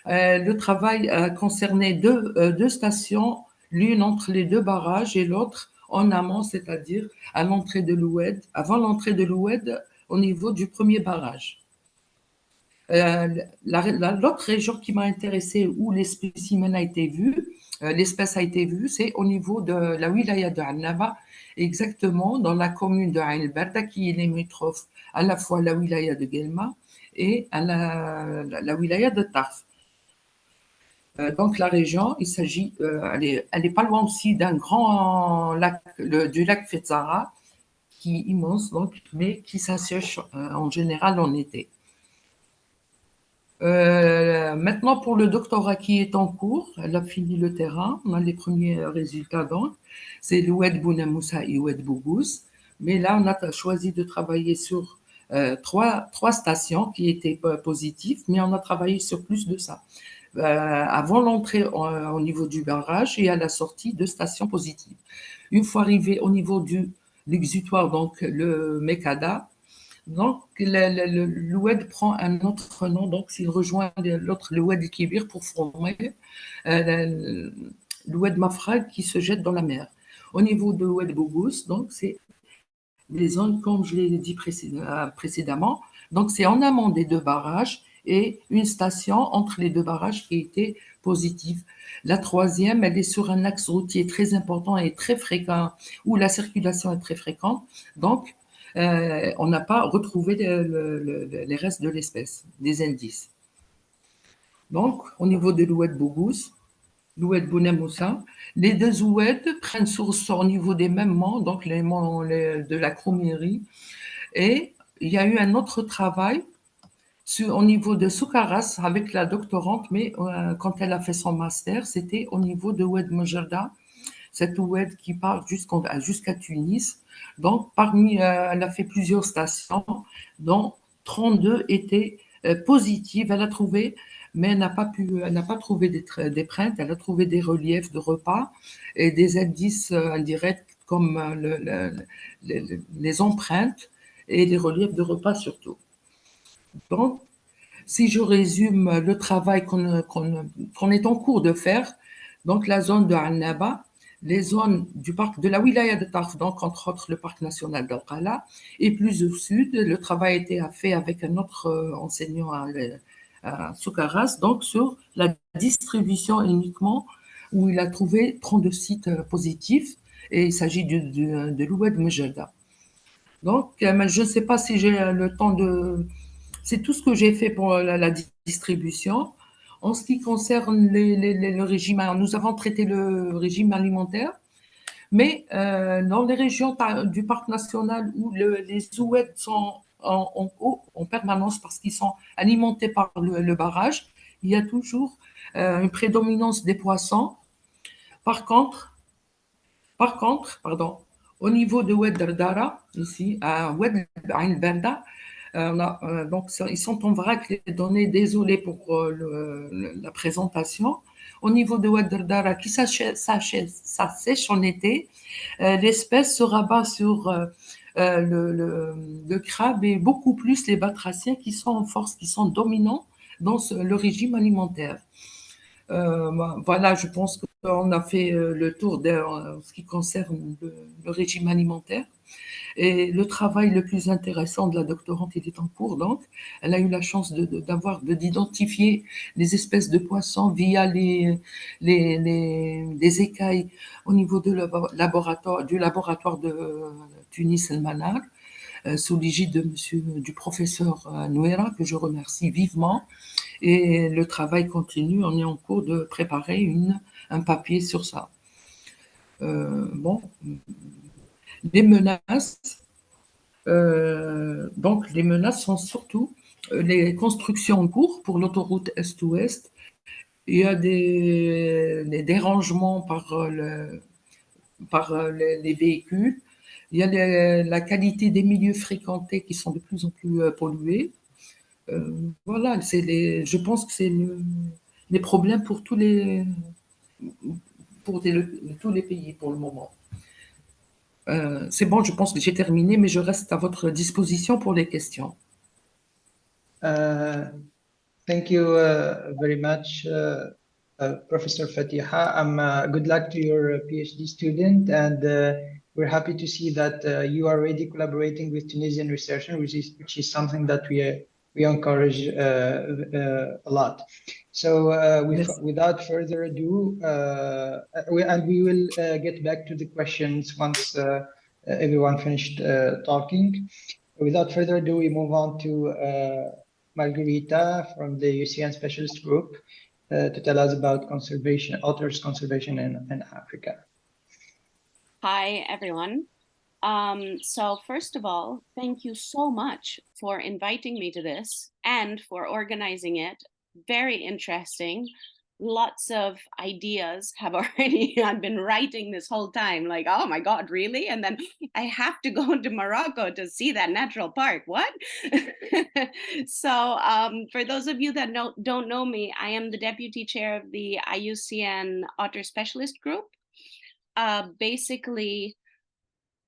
Le travail a concerné deux stations, l'une entre les deux barrages et l'autre en amont, c'est-à-dire à l'entrée de l'Oued, avant l'entrée de l'Oued, au niveau du premier barrage. L'autre région qui m'a intéressée où l'espèce a été vue, c'est au niveau de la wilaya de Annaba, exactement dans la commune de Ain el-Barda, qui est limitrophe à la fois la wilaya de Guelma et à la wilaya de Tarf. Donc la région, il s'agit, elle est pas loin aussi d'un grand lac, du lac Fetzara, qui est immense, donc, mais qui s'assèche en général en été. Maintenant, pour le doctorat qui est en cours, elle a fini le terrain, on a les premiers résultats donc, c'est l'Oued Bounamoussa et Oued Bougous, mais là, on a choisi de travailler sur trois stations qui étaient positives, mais on a travaillé sur plus de ça. Avant l'entrée au niveau du barrage et à la sortie de stations positives. Une fois arrivé au niveau de l'exutoire, donc le Mekada, Donc, l'oued prend un autre nom, donc s'il rejoint l'autre, l'oued kibir, pour former l'oued mafrag qui se jette dans la mer. Au niveau de l'oued bougous, donc c'est des zones, comme je l'ai dit précédemment, donc c'est en amont des deux barrages et une station entre les deux barrages qui était positive. La troisième, elle est sur un axe routier très important et très fréquent, où la circulation est très fréquente. Donc, on n'a pas retrouvé les restes de l'espèce, des indices. Donc, au niveau de l'oued bougous, l'oued Bounamoussa, les deux oueds prennent source au niveau des mêmes monts, donc les monts de la Croumérie. Et il y a eu un autre travail au niveau de Soukaras avec la doctorante, mais quand elle a fait son master, c'était au niveau de Oued Mojerda, cette oued qui part jusqu'à Tunis. Donc, elle a fait plusieurs stations, dont 32 étaient positives. Elle a trouvé, mais elle n'a pas trouvé des preintes. Elle a trouvé des reliefs de repas et des indices indirects comme les empreintes et les reliefs de repas surtout. Donc, si je résume le travail qu'on est en cours de faire, donc la zone de Annaba, les zones du parc de la wilaya de Tarf, donc entre autres le parc national d'Al-Qala, et plus au sud, le travail a été fait avec un autre enseignant à Soukaras, donc sur la distribution uniquement, où il a trouvé 32 sites positifs, et il s'agit de l'Oued Mejelda. Donc, je ne sais pas si j'ai le temps de... C'est tout ce que j'ai fait pour la distribution. En ce qui concerne le régime, nous avons traité le régime alimentaire, mais dans les régions du parc national où les oueds sont en eau en permanence parce qu'ils sont alimentés par le barrage, il y a toujours une prédominance des poissons. Par contre, pardon, au niveau de Oued Dardara, ici, à Oued Ain Berda, donc, ils sont en vrac, les données, désolé pour la présentation. Au niveau de Oued Dardara, qui s'assèche en été, l'espèce se rabat sur le crabe et beaucoup plus les batraciens qui sont en force, qui sont dominants dans le régime alimentaire. Voilà, je pense qu'on a fait le tour en ce qui concerne le régime alimentaire. Et le travail le plus intéressant de la doctorante, il est en cours, donc. Elle a eu la chance d'identifier les espèces de poissons via les écailles au niveau du laboratoire de Tunis El-Manar, sous l'égide du professeur Nouera, que je remercie vivement. Et le travail continue, on est en cours de préparer un papier sur ça. Bon, les menaces, donc les menaces sont surtout les constructions en cours pour l'autoroute Est-Ouest. Il y a des dérangements par les véhicules. Il y a la qualité des milieux fréquentés qui sont de plus en plus pollués. Voilà, je pense que c'est les problèmes pour tous les pays pour le moment. C'est bon, je pense que j'ai terminé, mais je reste à votre disposition pour les questions. Thank you very much, Professor Fatiha. Good luck to your PhD student, and we're happy to see that you are already collaborating with Tunisian researchers, which is something that we encourage a lot. So without further ado, we will get back to the questions once everyone finished talking. Without further ado, we move on to Margarita from the UCN Specialist Group to tell us about otters conservation in Africa. Hi, everyone. So first of all, thank you so much for inviting me to this and for organizing it. Very interesting. Lots of ideas have already, I've been writing this whole time, like, oh my God, really? And then I have to go to Morocco to see that natural park. What? So for those of you that don't know me, I am the deputy chair of the IUCN Otter Specialist Group. Basically,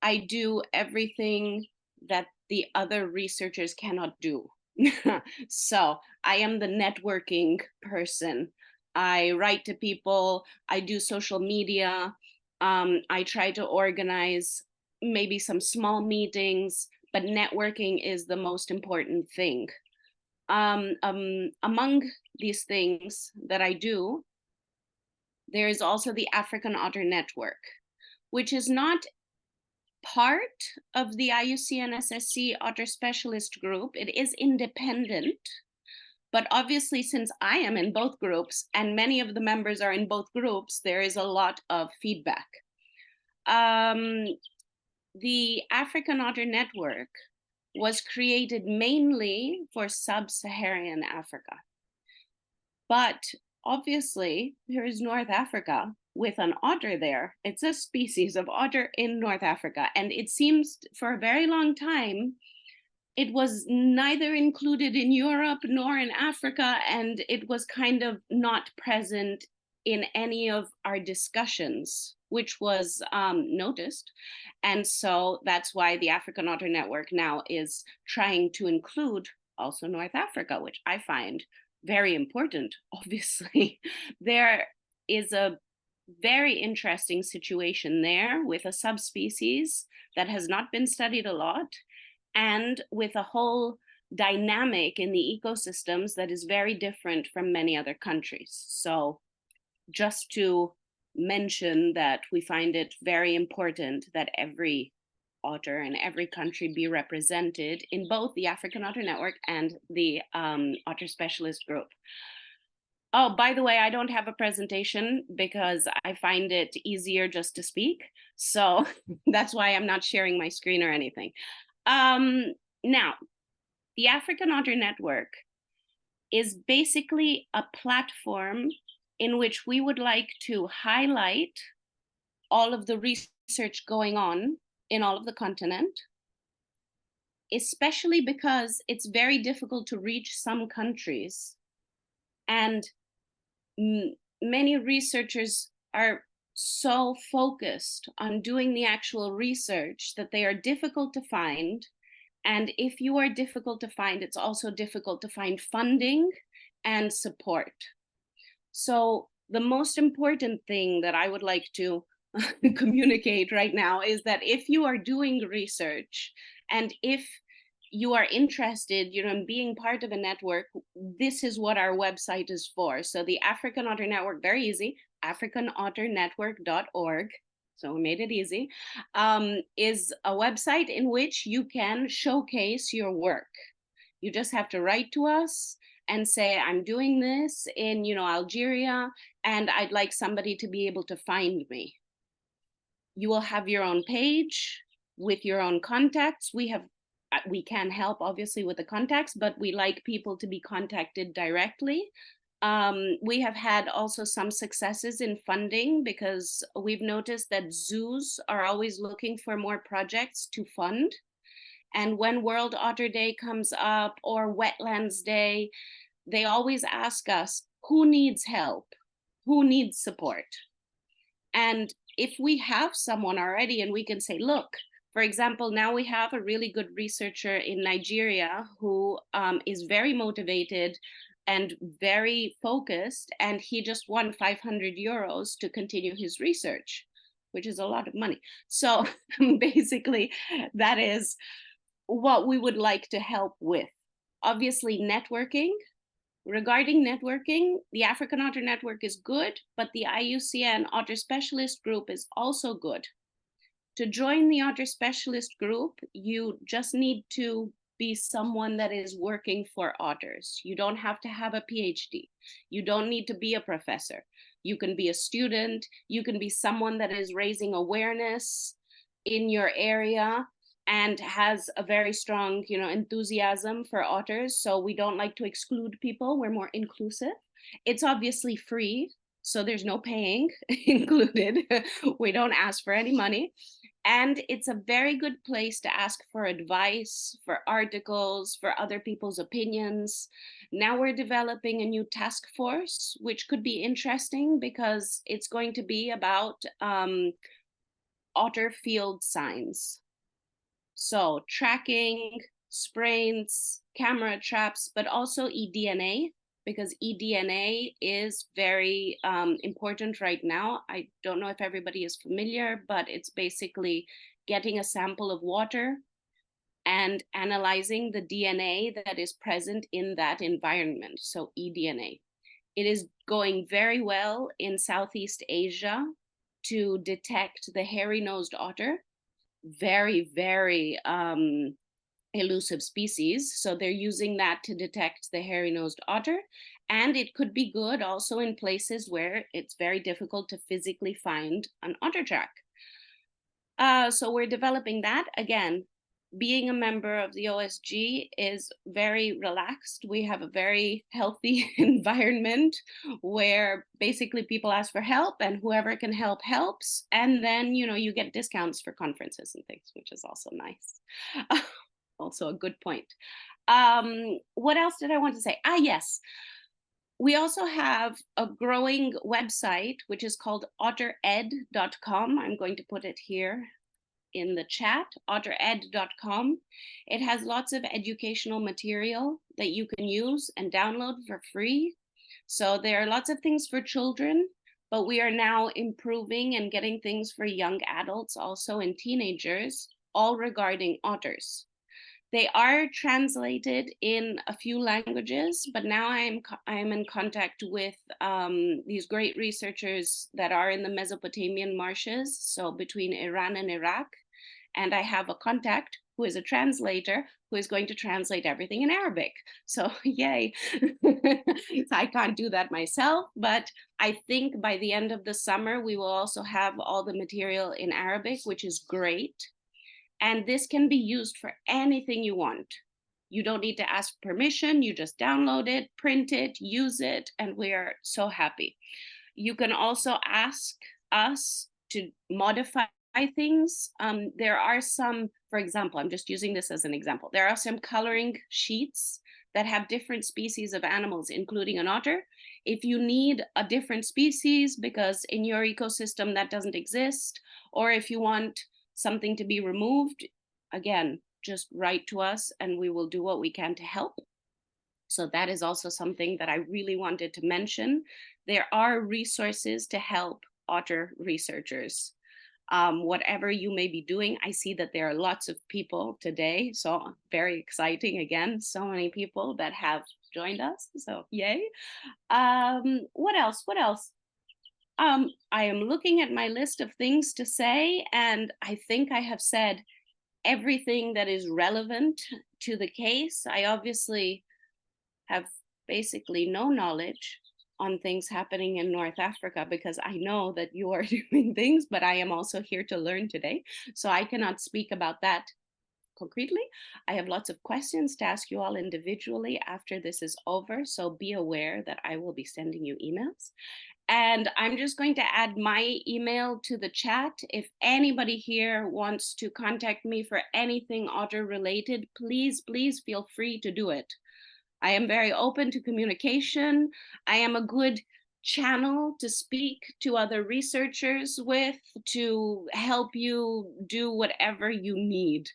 I do everything that the other researchers cannot do. So I am the networking person. I write to people, I do social media, I try to organize maybe some small meetings, but networking is the most important thing. Among these things that I do, there is also the African Otter Network, which is not part of the IUCN SSC Otter Specialist Group. It is independent, but obviously since I am in both groups and many of the members are in both groups, there is a lot of feedback. The African Otter Network was created mainly for sub-Saharan Africa. But obviously there is North Africa with an otter there. It's a species of otter in North Africa. And it seems for a very long time, it was neither included in Europe nor in Africa, and it was kind of not present in any of our discussions, which was noticed. And so that's why the African Otter Network now is trying to include also North Africa, which I find very important, obviously. There is a very interesting situation there with a subspecies that has not been studied a lot, and with a whole dynamic in the ecosystems that is very different from many other countries. So just to mention that we find it very important that every otter in every country be represented in both the African Otter Network and the Otter Specialist Group. Oh, by the way, I don't have a presentation because I find it easier just to speak. So that's why I'm not sharing my screen or anything. Now, the African Otter Network is basically a platform in which we would like to highlight all of the research going on in all of the continent, especially because it's very difficult to reach some countries. And many researchers are so focused on doing the actual research that they are difficult to find. And if you are difficult to find, it's also difficult to find funding and support. So the most important thing that I would like to communicate right now is that if you are doing research and if you are interested, in being part of a network, this is what our website is for. So the African Otter Network, very easy, africanotternetwork.org. So we made it easy, is a website in which you can showcase your work. You just have to write to us and say, I'm doing this in, Algeria, and I'd like somebody to be able to find me. You will have your own page with your own contacts. We can help obviously with the contacts, but we like people to be contacted directly. We have had also some successes in funding because we've noticed that zoos are always looking for more projects to fund. And when World Otter Day comes up or Wetlands Day, they always ask us, who needs help? Who needs support? And if we have someone already and we can say, look, for example, now we have a really good researcher in Nigeria who is very motivated and very focused, and he just won 500 euros to continue his research, which is a lot of money. So basically, that is what we would like to help with. Obviously, networking. Regarding networking, the African Otter Network is good, but the IUCN Otter Specialist Group is also good. To join the Otter Specialist Group, you just need to be someone that is working for otters. You don't have to have a PhD. You don't need to be a professor. You can be a student. You can be someone that is raising awareness in your area and has a very strong, enthusiasm for otters. So we don't like to exclude people. We're more inclusive. It's obviously free, so there's no paying included. We don't ask for any money. And it's a very good place to ask for advice, for articles, for other people's opinions. Now we're developing a new task force, which could be interesting because it's going to be about otter field signs. So tracking, sprains, camera traps, but also eDNA, because eDNA is very important right now. I don't know if everybody is familiar, but it's basically getting a sample of water and analyzing the DNA that is present in that environment, so eDNA. It is going very well in Southeast Asia to detect the hairy-nosed otter, very, very elusive species. So they're using that to detect the hairy-nosed otter. And it could be good also in places where it's very difficult to physically find an otter track. So we're developing that. Again, being a member of the OSG is very relaxed. We have a very healthy environment where basically people ask for help and whoever can help helps. And then, you know, you get discounts for conferences and things, which is also nice. Also a good point. What else did I want to say? Yes. We also have a growing website, which is called ottered.com. I'm going to put it here in the chat, ottered.com. It has lots of educational material that you can use and download for free. So there are lots of things for children, but we are now improving and getting things for young adults also and teenagers, all regarding otters. They are translated in a few languages, but now I am in contact with these great researchers that are in the Mesopotamian marshes, so between Iran and Iraq. And I have a contact who is a translator who is going to translate everything in Arabic. So yay. So I can't do that myself, but I think by the end of the summer, we will also have all the material in Arabic, which is great. And this can be used for anything you want. You don't need to ask permission. You just download it, print it, use it, and we are so happy. You can also ask us to modify things. There are some, for example, I'm just using this as an example. There are some coloring sheets that have different species of animals, including an otter. If you need a different species because in your ecosystem that doesn't exist, or if you want something to be removed, again, just write to us and we will do what we can to help. So that is also something that I really wanted to mention. There are resources to help otter researchers. Whatever you may be doing, I see that there are lots of people today, so very exciting. Again, so many people that have joined us, so yay. What else? I am looking at my list of things to say, and I think I have said everything that is relevant to the case. I obviously have basically no knowledge on things happening in North Africa because I know that you are doing things, but I am also here to learn today. So I cannot speak about that concretely. I have lots of questions to ask you all individually after this is over. So be aware that I will be sending you emails. And I'm just going to add my email to the chat. If anybody here wants to contact me for anything otter related, please feel free to do it. I am very open to communication. I am a good channel to speak to other researchers with, to help you do whatever you need.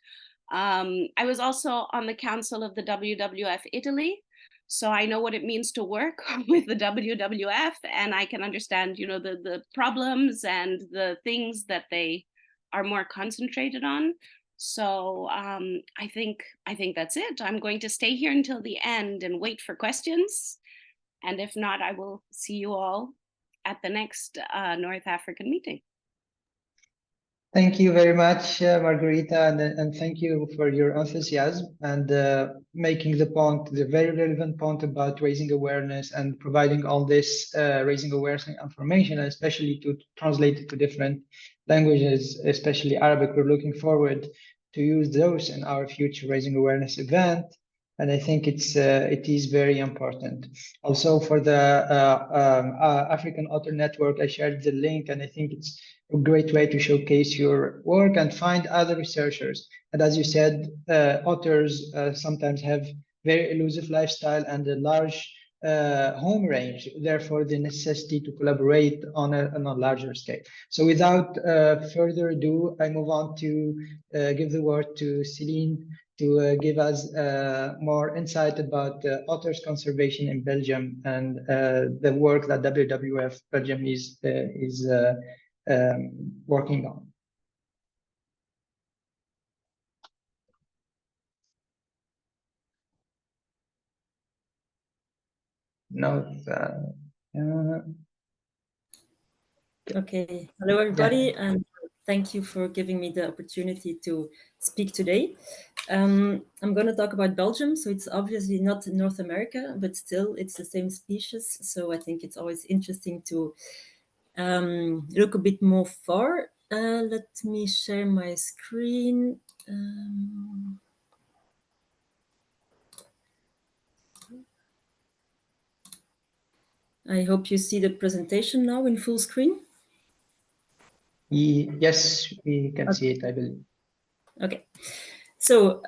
I was also on the council of the WWF Italy. So I know what it means to work with the WWF, and I can understand, you know, the problems and the things that they are more concentrated on. So I think that's it. I'm going to stay here until the end and wait for questions. And if not, I will see you all at the next North African meeting. Thank you very much, Margarita, and thank you for your enthusiasm and making the very relevant point about raising awareness and providing all this raising awareness information, especially to translate it to different languages, especially Arabic. We're looking forward to use those in our future raising awareness event. And I think it is very important. Also for the African Otter Network, I shared the link, and I think it's a great way to showcase your work and find other researchers. And as you said, otters sometimes have very elusive lifestyle and a large home range, therefore the necessity to collaborate on a larger scale. So without further ado, I move on to give the word to Celine to give us more insight about otters conservation in Belgium and the work that WWF Belgium is working on. No. Okay. Hello, everybody, and thank you for giving me the opportunity to speak today. I'm going to talk about Belgium. So it's obviously not North America, but still it's the same species. So I think it's always interesting to look a bit more far. Let me share my screen. I hope you see the presentation now in full screen. Yes, we can see it, I believe. Okay. So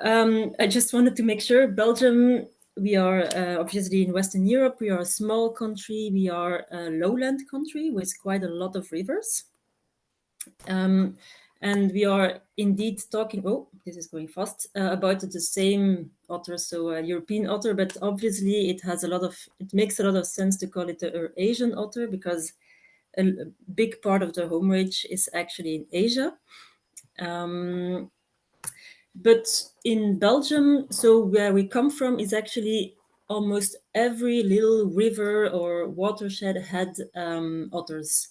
I just wanted to make sure Belgium, we are obviously in Western Europe. We are a small country. We are a lowland country with quite a lot of rivers. And we are indeed talking, oh, this is going fast, about the same otter, so a European otter, but obviously it makes a lot of sense to call it the Asian otter because a big part of the home range is actually in Asia. But in Belgium, so where we come from is actually almost every little river or watershed had otters.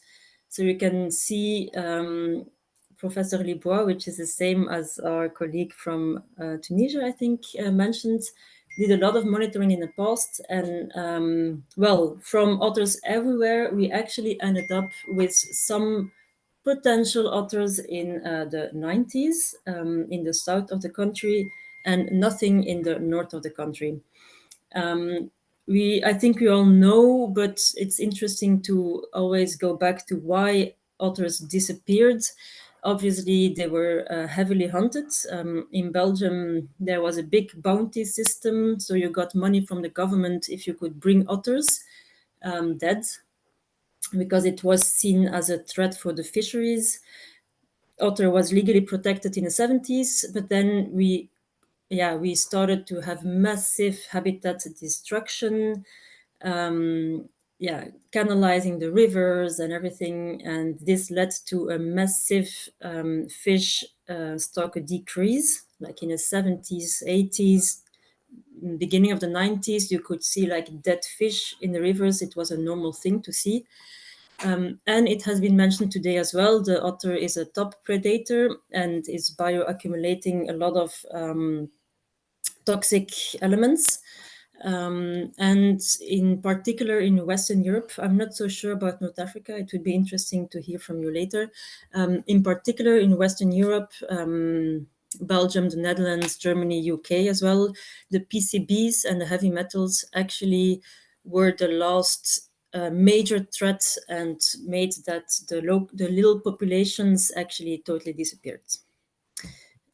So you can see Professor Libois, which is the same as our colleague from Tunisia, I think, mentioned, did a lot of monitoring in the past. And well, from otters everywhere, we actually ended up with some potential otters in the 90s in the south of the country and nothing in the north of the country. I think we all know, but it's interesting to always go back to why otters disappeared. Obviously, they were heavily hunted. In Belgium, there was a big bounty system, so you got money from the government if you could bring otters dead, because it was seen as a threat for the fisheries. Otter was legally protected in the 70s, but then we started to have massive habitat destruction, canalizing the rivers and everything, and this led to a massive fish stock decrease. Like in the 70s, 80s, beginning of the 90s, you could see like dead fish in the rivers. It was a normal thing to see. And it has been mentioned today as well, the otter is a top predator and is bioaccumulating a lot of toxic elements. And in particular in Western Europe, I'm not so sure about North Africa. It would be interesting to hear from you later. In particular in Western Europe, Belgium, the Netherlands, Germany, UK as well, the PCBs and the heavy metals actually were the last major threat and made that the little populations actually totally disappeared.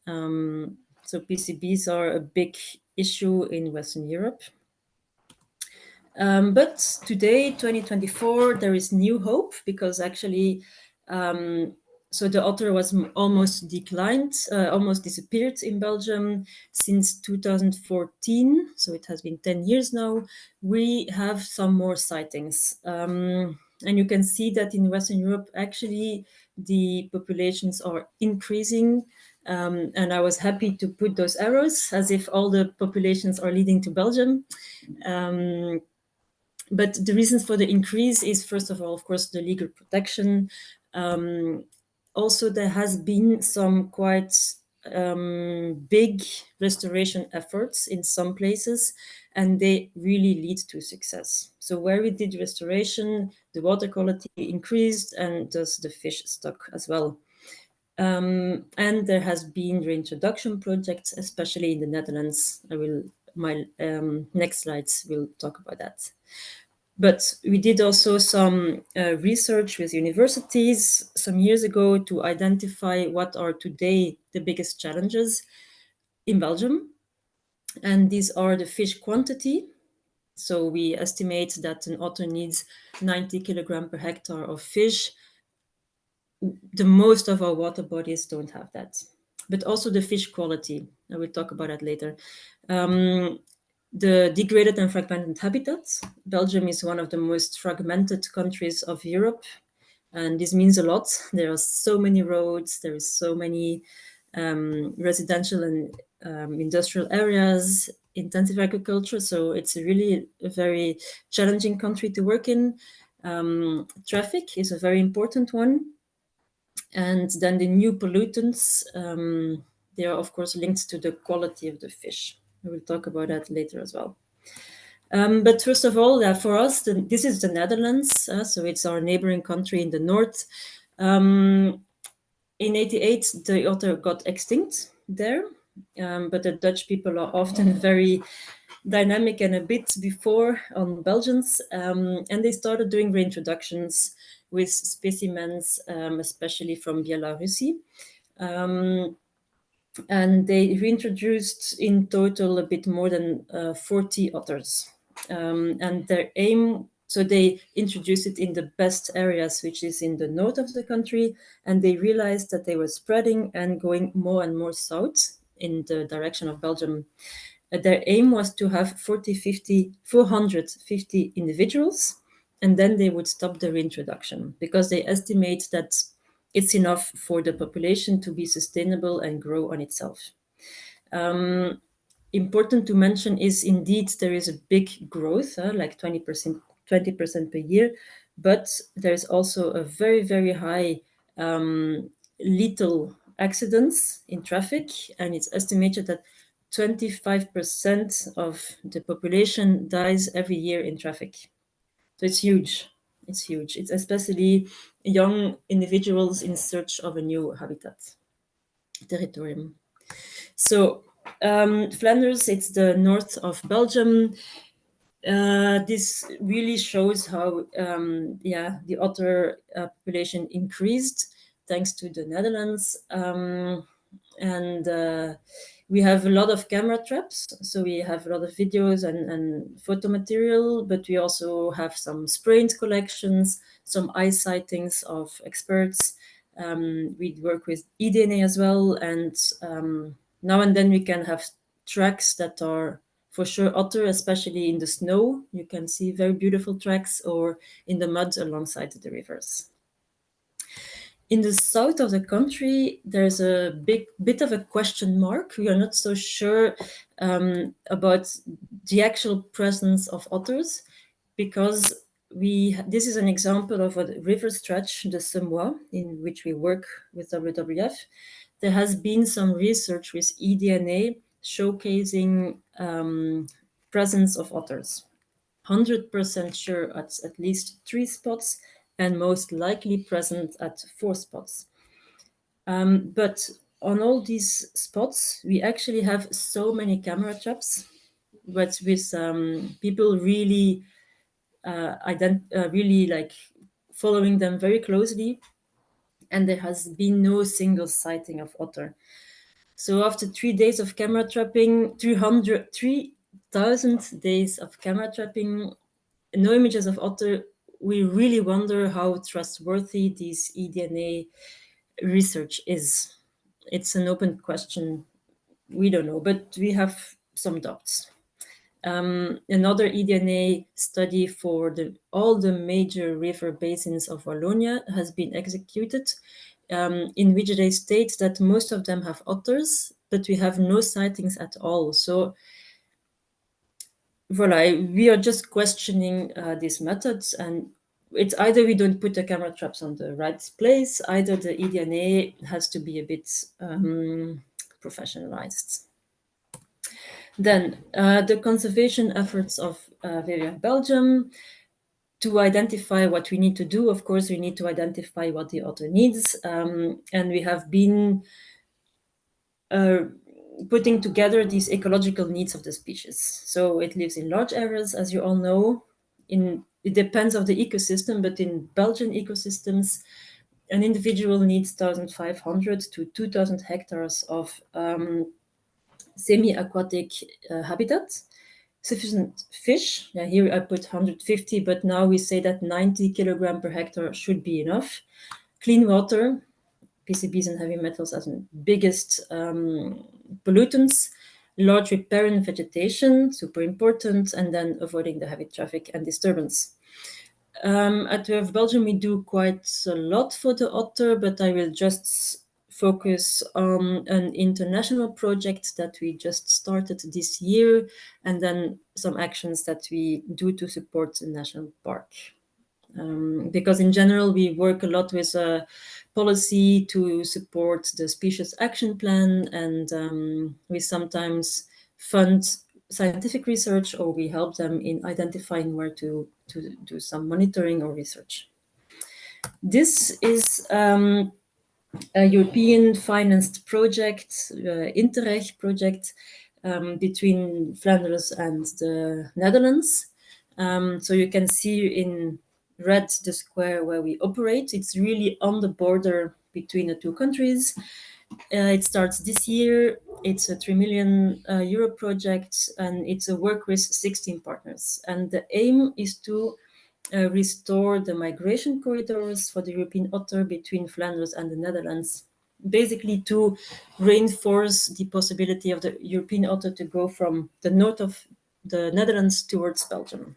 So PCBs are a big issue in Western Europe. But today, 2024, there is new hope because actually, so the otter was almost declined, almost disappeared in Belgium since 2014. So it has been 10 years now. We have some more sightings. And you can see that in Western Europe, actually, the populations are increasing. And I was happy to put those arrows as if all the populations are leading to Belgium. But the reasons for the increase is, first of all, of course, the legal protection. Also, there has been some quite big restoration efforts in some places, and they really lead to success. So where we did restoration, the water quality increased and thus the fish stock as well. And there has been reintroduction projects, especially in the Netherlands. My next slides will talk about that. But we did also some research with universities some years ago to identify what are today the biggest challenges in Belgium. And these are the fish quantity. So we estimate that an otter needs 90 kilograms per hectare of fish. The most of our water bodies don't have that. But also the fish quality. I will talk about that later. The degraded and fragmented habitats. Belgium is one of the most fragmented countries of Europe. And this means a lot. There are so many roads, there is so many residential and industrial areas, intensive agriculture. So it's really a very challenging country to work in. Traffic is a very important one. And then the new pollutants, they are of course linked to the quality of the fish. I will talk about that later as well. But first of all, for us, this is the Netherlands, so it's our neighboring country in the north. In 88, the otter got extinct there, but the Dutch people are often very dynamic and a bit before on Belgians, and they started doing reintroductions with specimens, especially from Belarus. And they reintroduced in total a bit more than 40 otters. And their aim, so they introduced it in the best areas, which is in the north of the country, and they realized that they were spreading and going more and more south in the direction of Belgium. Their aim was to have 450 individuals, and then they would stop the reintroduction because they estimate that it's enough for the population to be sustainable and grow on itself. Important to mention is indeed there is a big growth, like 20% per year, but there's also a very, very high lethal accidents in traffic, and it's estimated that 25% of the population dies every year in traffic. So it's huge. It's huge. It's especially young individuals in search of a new habitat, territorium. So Flanders, it's the north of Belgium. This really shows how the otter population increased thanks to the Netherlands. And we have a lot of camera traps, so we have a lot of videos and photo material, but we also have some sprained collections, some eye sightings of experts. We work with eDNA as well, and now and then we can have tracks that are for sure otter, especially in the snow. You can see very beautiful tracks, or in the mud alongside the rivers. In the south of the country, there's a bit of a question mark. We are not so sure about the actual presence of otters, because this is an example of a river stretch, the Semois, in which we work with WWF. There has been some research with eDNA showcasing presence of otters. 100% sure at least 3 spots, and most likely present at 4 spots. But on all these spots, we actually have so many camera traps, but with people really like following them very closely, and there has been no single sighting of otter. So after 3 days of camera trapping, 3,000 days of camera trapping, no images of otter, we really wonder how trustworthy this eDNA research is. It's an open question. We don't know, but we have some doubts. Another eDNA study for all the major river basins of Wallonia has been executed, in which they state that most of them have otters, but we have no sightings at all. So voila, we are just questioning these methods, and it's either we don't put the camera traps on the right place, either the eDNA has to be a bit professionalized. Then the conservation efforts of WWF Belgium, to identify what we need to do. Of course, we need to identify what the otter needs, and we have been putting together these ecological needs of the species. So it lives in large areas, as you all know. It depends on the ecosystem, but in Belgian ecosystems, an individual needs 1,500 to 2,000 hectares of semi-aquatic habitat. sufficient fish. Yeah, here I put 150, but now we say that 90 kilogram per hectare should be enough. Clean water, PCBs and heavy metals as the biggest pollutants. Large riparian vegetation, super important, and then avoiding the heavy traffic and disturbance. At WWF Belgium, we do quite a lot for the otter, but I will just focus on an international project that we just started this year, and then some actions that we do to support the national park. Because in general, we work a lot with a policy to support the species action plan, and we sometimes fund scientific research, or we help them in identifying where to do some monitoring or research. This is a European financed project, Interreg project, between Flanders and the Netherlands. So you can see in red the square where we operate. It's really on the border between the two countries. It starts this year. It's a 3 million euro project, and it's a work with 16 partners. And the aim is to restore the migration corridors for the European otter between Flanders and the Netherlands, basically to reinforce the possibility of the European otter to go from the north of the Netherlands towards Belgium.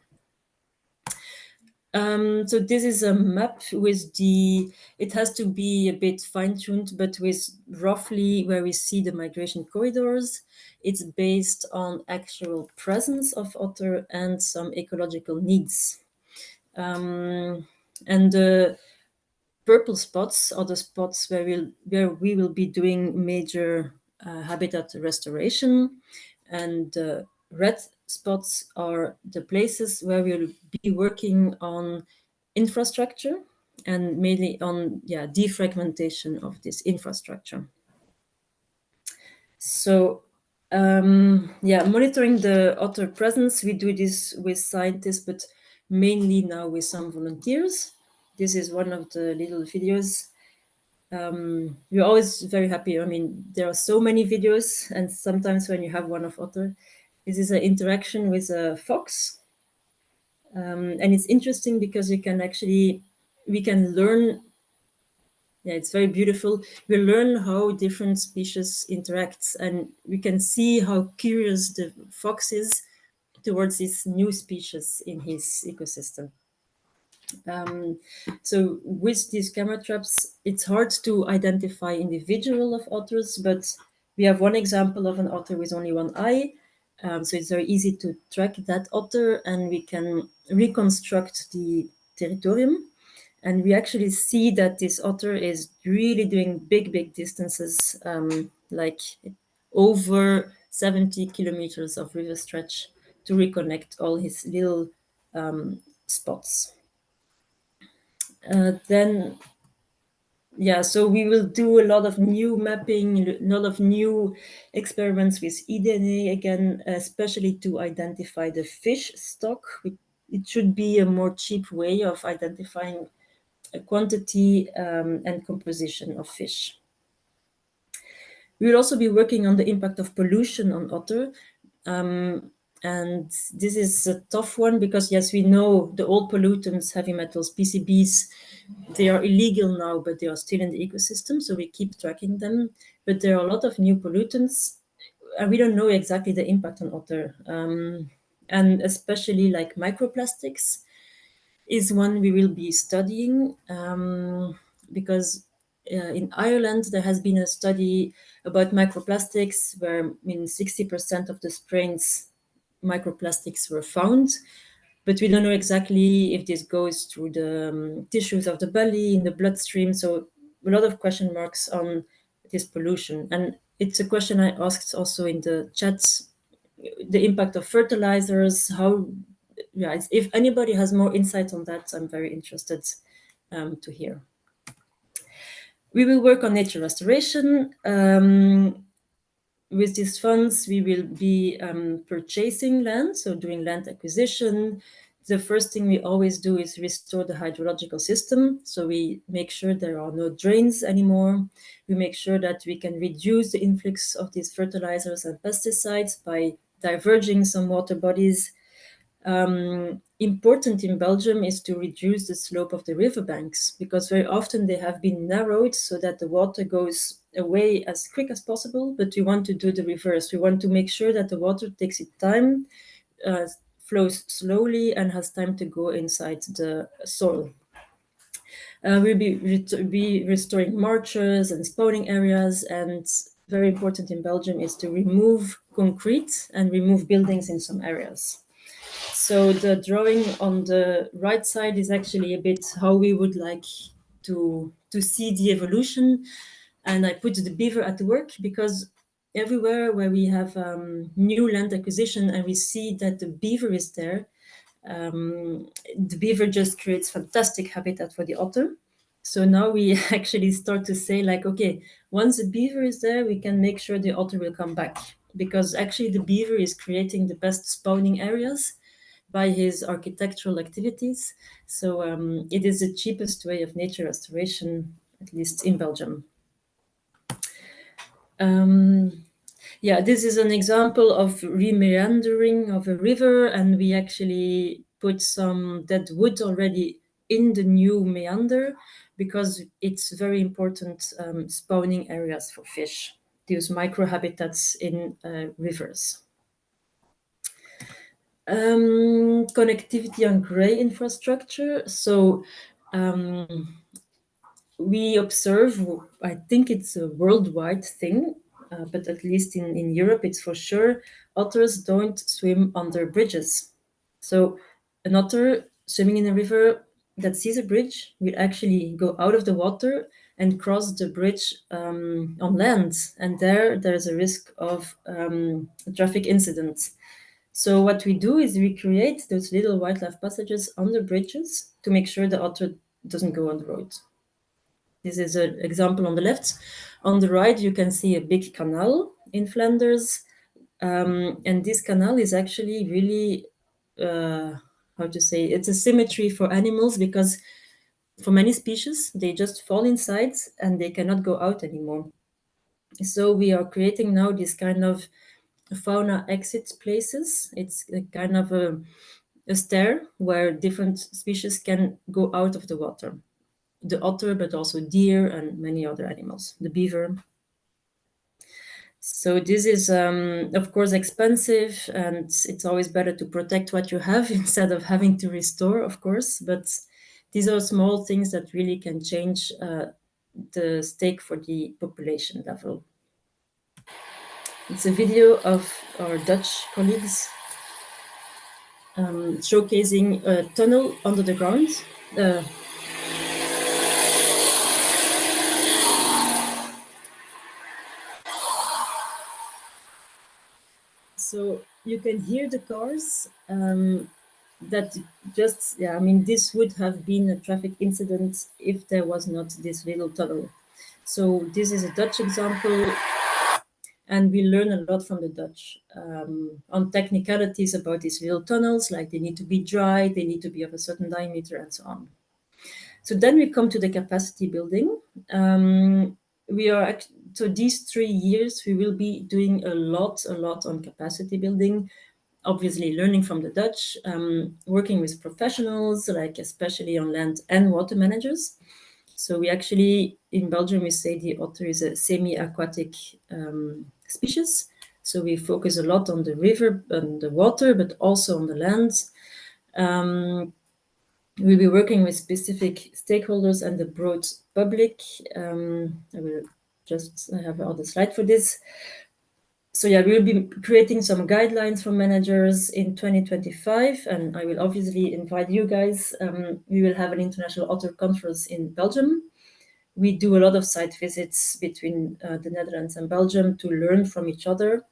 So this is a map with it has to be a bit fine-tuned, but with roughly where we see the migration corridors. It's based on actual presence of otter and some ecological needs. And the purple spots are the spots where we will be doing major habitat restoration, and the red spots are the places where we'll be working on infrastructure, and mainly on defragmentation of this infrastructure. So monitoring the otter presence, we do this with scientists, but mainly now with some volunteers. This is one of the little videos. We're always very happy. I mean, there are so many videos, and sometimes when you have one of otter, this is an interaction with a fox. And it's interesting because we can learn. Yeah, it's very beautiful. We learn how different species interact, and we can see how curious the fox is towards this new species in his ecosystem. So with these camera traps, it's hard to identify individual of otters, but we have one example of an otter with only one eye. So it's very easy to track that otter, and we can reconstruct the territorium. And we actually see that this otter is really doing big distances, like over 70 kilometers of river stretch to reconnect all his little spots. So we will do a lot of new mapping, a lot of new experiments with eDNA again, especially to identify the fish stock. It should be a more cheap way of identifying a quantity and composition of fish. We will also be working on the impact of pollution on otter. And this is a tough one because, yes, we know the old pollutants, heavy metals, PCBs, they are illegal now, but they are still in the ecosystem, so we keep tracking them. But there are a lot of new pollutants, and we don't know exactly the impact on otter. And especially like microplastics is one we will be studying, because in Ireland there has been a study about microplastics where 60% of the sprains microplastics were found, but we don't know exactly if this goes through the tissues of the belly, in the bloodstream. So a lot of question marks on this pollution. And it's a question I asked also in the chats, the impact of fertilizers, if anybody has more insight on that, I'm very interested to hear. We will work on nature restoration. With these funds, we will be purchasing land, so doing land acquisition. The first thing we always do is restore the hydrological system. So we make sure there are no drains anymore. We make sure that we can reduce the influx of these fertilizers and pesticides by diverging some water bodies. Important in Belgium is to reduce the slope of the riverbanks, because very often they have been narrowed so that the water goes away as quick as possible, but we want to do the reverse. We want to make sure that the water takes its time, flows slowly, and has time to go inside the soil. We'll be restoring marshes and spawning areas, and very important in Belgium is to remove concrete and remove buildings in some areas. So the drawing on the right side is actually a bit how we would like to see the evolution. And I put the beaver at work because everywhere where we have new land acquisition and we see that the beaver is there, the beaver just creates fantastic habitat for the otter. So now we actually start to say like, okay, once the beaver is there, we can make sure the otter will come back, because actually the beaver is creating the best spawning areas by his architectural activities. So it is the cheapest way of nature restoration, at least in Belgium. Yeah, this is an example of remeandering of a river, and we actually put some dead wood already in the new meander because it's very important spawning areas for fish, these microhabitats in rivers. Connectivity on gray infrastructure. So we observe, I think it's a worldwide thing, but at least in Europe, it's for sure, otters don't swim under bridges. So an otter swimming in a river that sees a bridge will actually go out of the water and cross the bridge on land. And there's a risk of a traffic incident. So what we do is we create those little wildlife passages on the bridges to make sure the otter doesn't go on the road. This is an example on the left. On the right, you can see a big canal in Flanders. And this canal is actually really, how to say, it's a symmetry for animals, because for many species, they just fall inside and they cannot go out anymore. So we are creating now this kind of fauna exit places. It's a kind of a stair where different species can go out of the water. The otter, but also deer and many other animals, the beaver. So this is, of course, expensive, and it's always better to protect what you have instead of having to restore, of course. But these are small things that really can change the stake for the population level. It's a video of our Dutch colleagues showcasing a tunnel under the ground. So you can hear the cars that just, yeah, I mean, this would have been a traffic incident if there was not this little tunnel. So this is a Dutch example, and we learn a lot from the Dutch on technicalities about these little tunnels, like they need to be dry, they need to be of a certain diameter, and so on. So then we come to the capacity building. So these 3 years, we will be doing a lot on capacity building, obviously learning from the Dutch, working with professionals, like especially on land and water managers. So we actually, in Belgium, we say the otter is a semi-aquatic species. So we focus a lot on the river and the water, but also on the land. We'll be working with specific stakeholders and the broad public. I will just have another slide for this. So yeah, we'll be creating some guidelines for managers in 2025, and I will obviously invite you guys. We will have an international otter conference in Belgium. We do a lot of site visits between the Netherlands and Belgium to learn from each other.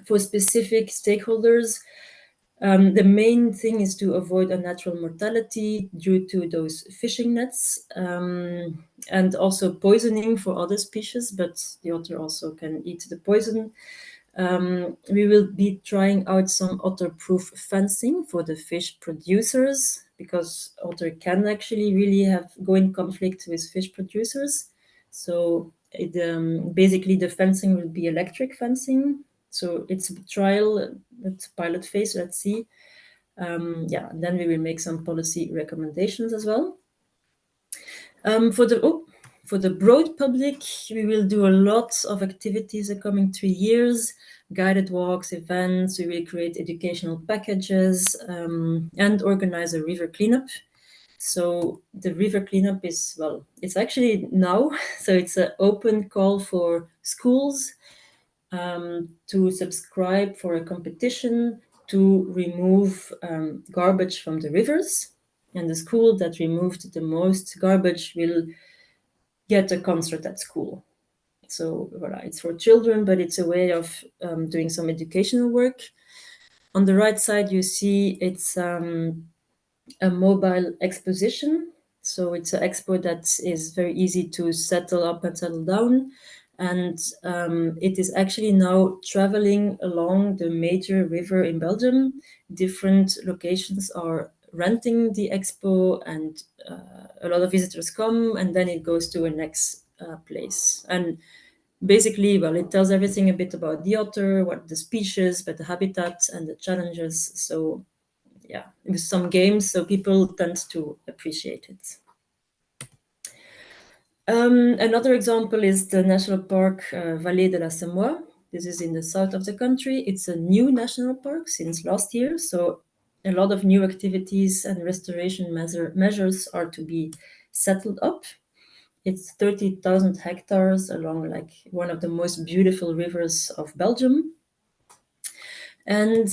For specific stakeholders, the main thing is to avoid unnatural mortality due to those fishing nets, and also poisoning for other species, but the otter also can eat the poison. We will be trying out some otter-proof fencing for the fish producers, because otter can actually really go in conflict with fish producers. So basically the fencing will be electric fencing. So it's a trial, it's pilot phase, let's see. Yeah, then we will make some policy recommendations as well. For the broad public, we will do a lot of activities the coming 3 years, guided walks, events, we will create educational packages, and organize a river cleanup. So the river cleanup is, well, it's actually now, so it's an open call for schools to subscribe for a competition to remove garbage from the rivers. And the school that removed the most garbage will get a concert at school. So voilà, it's for children, but it's a way of doing some educational work. On the right side, you see it's a mobile exposition. So it's an expo that is very easy to settle up and settle down. And it is actually now traveling along the major river in Belgium. Different locations are renting the expo, and a lot of visitors come, and then it goes to a next place. And basically, well, it tells everything a bit about the otter, what the species, but the habitat and the challenges. So yeah, with some games, so people tend to appreciate it. Another example is the National Park Vallée de la Semois. This is in the south of the country. It's a new national park since last year, so a lot of new activities and restoration measures are to be settled up. It's 30,000 hectares along like one of the most beautiful rivers of Belgium. And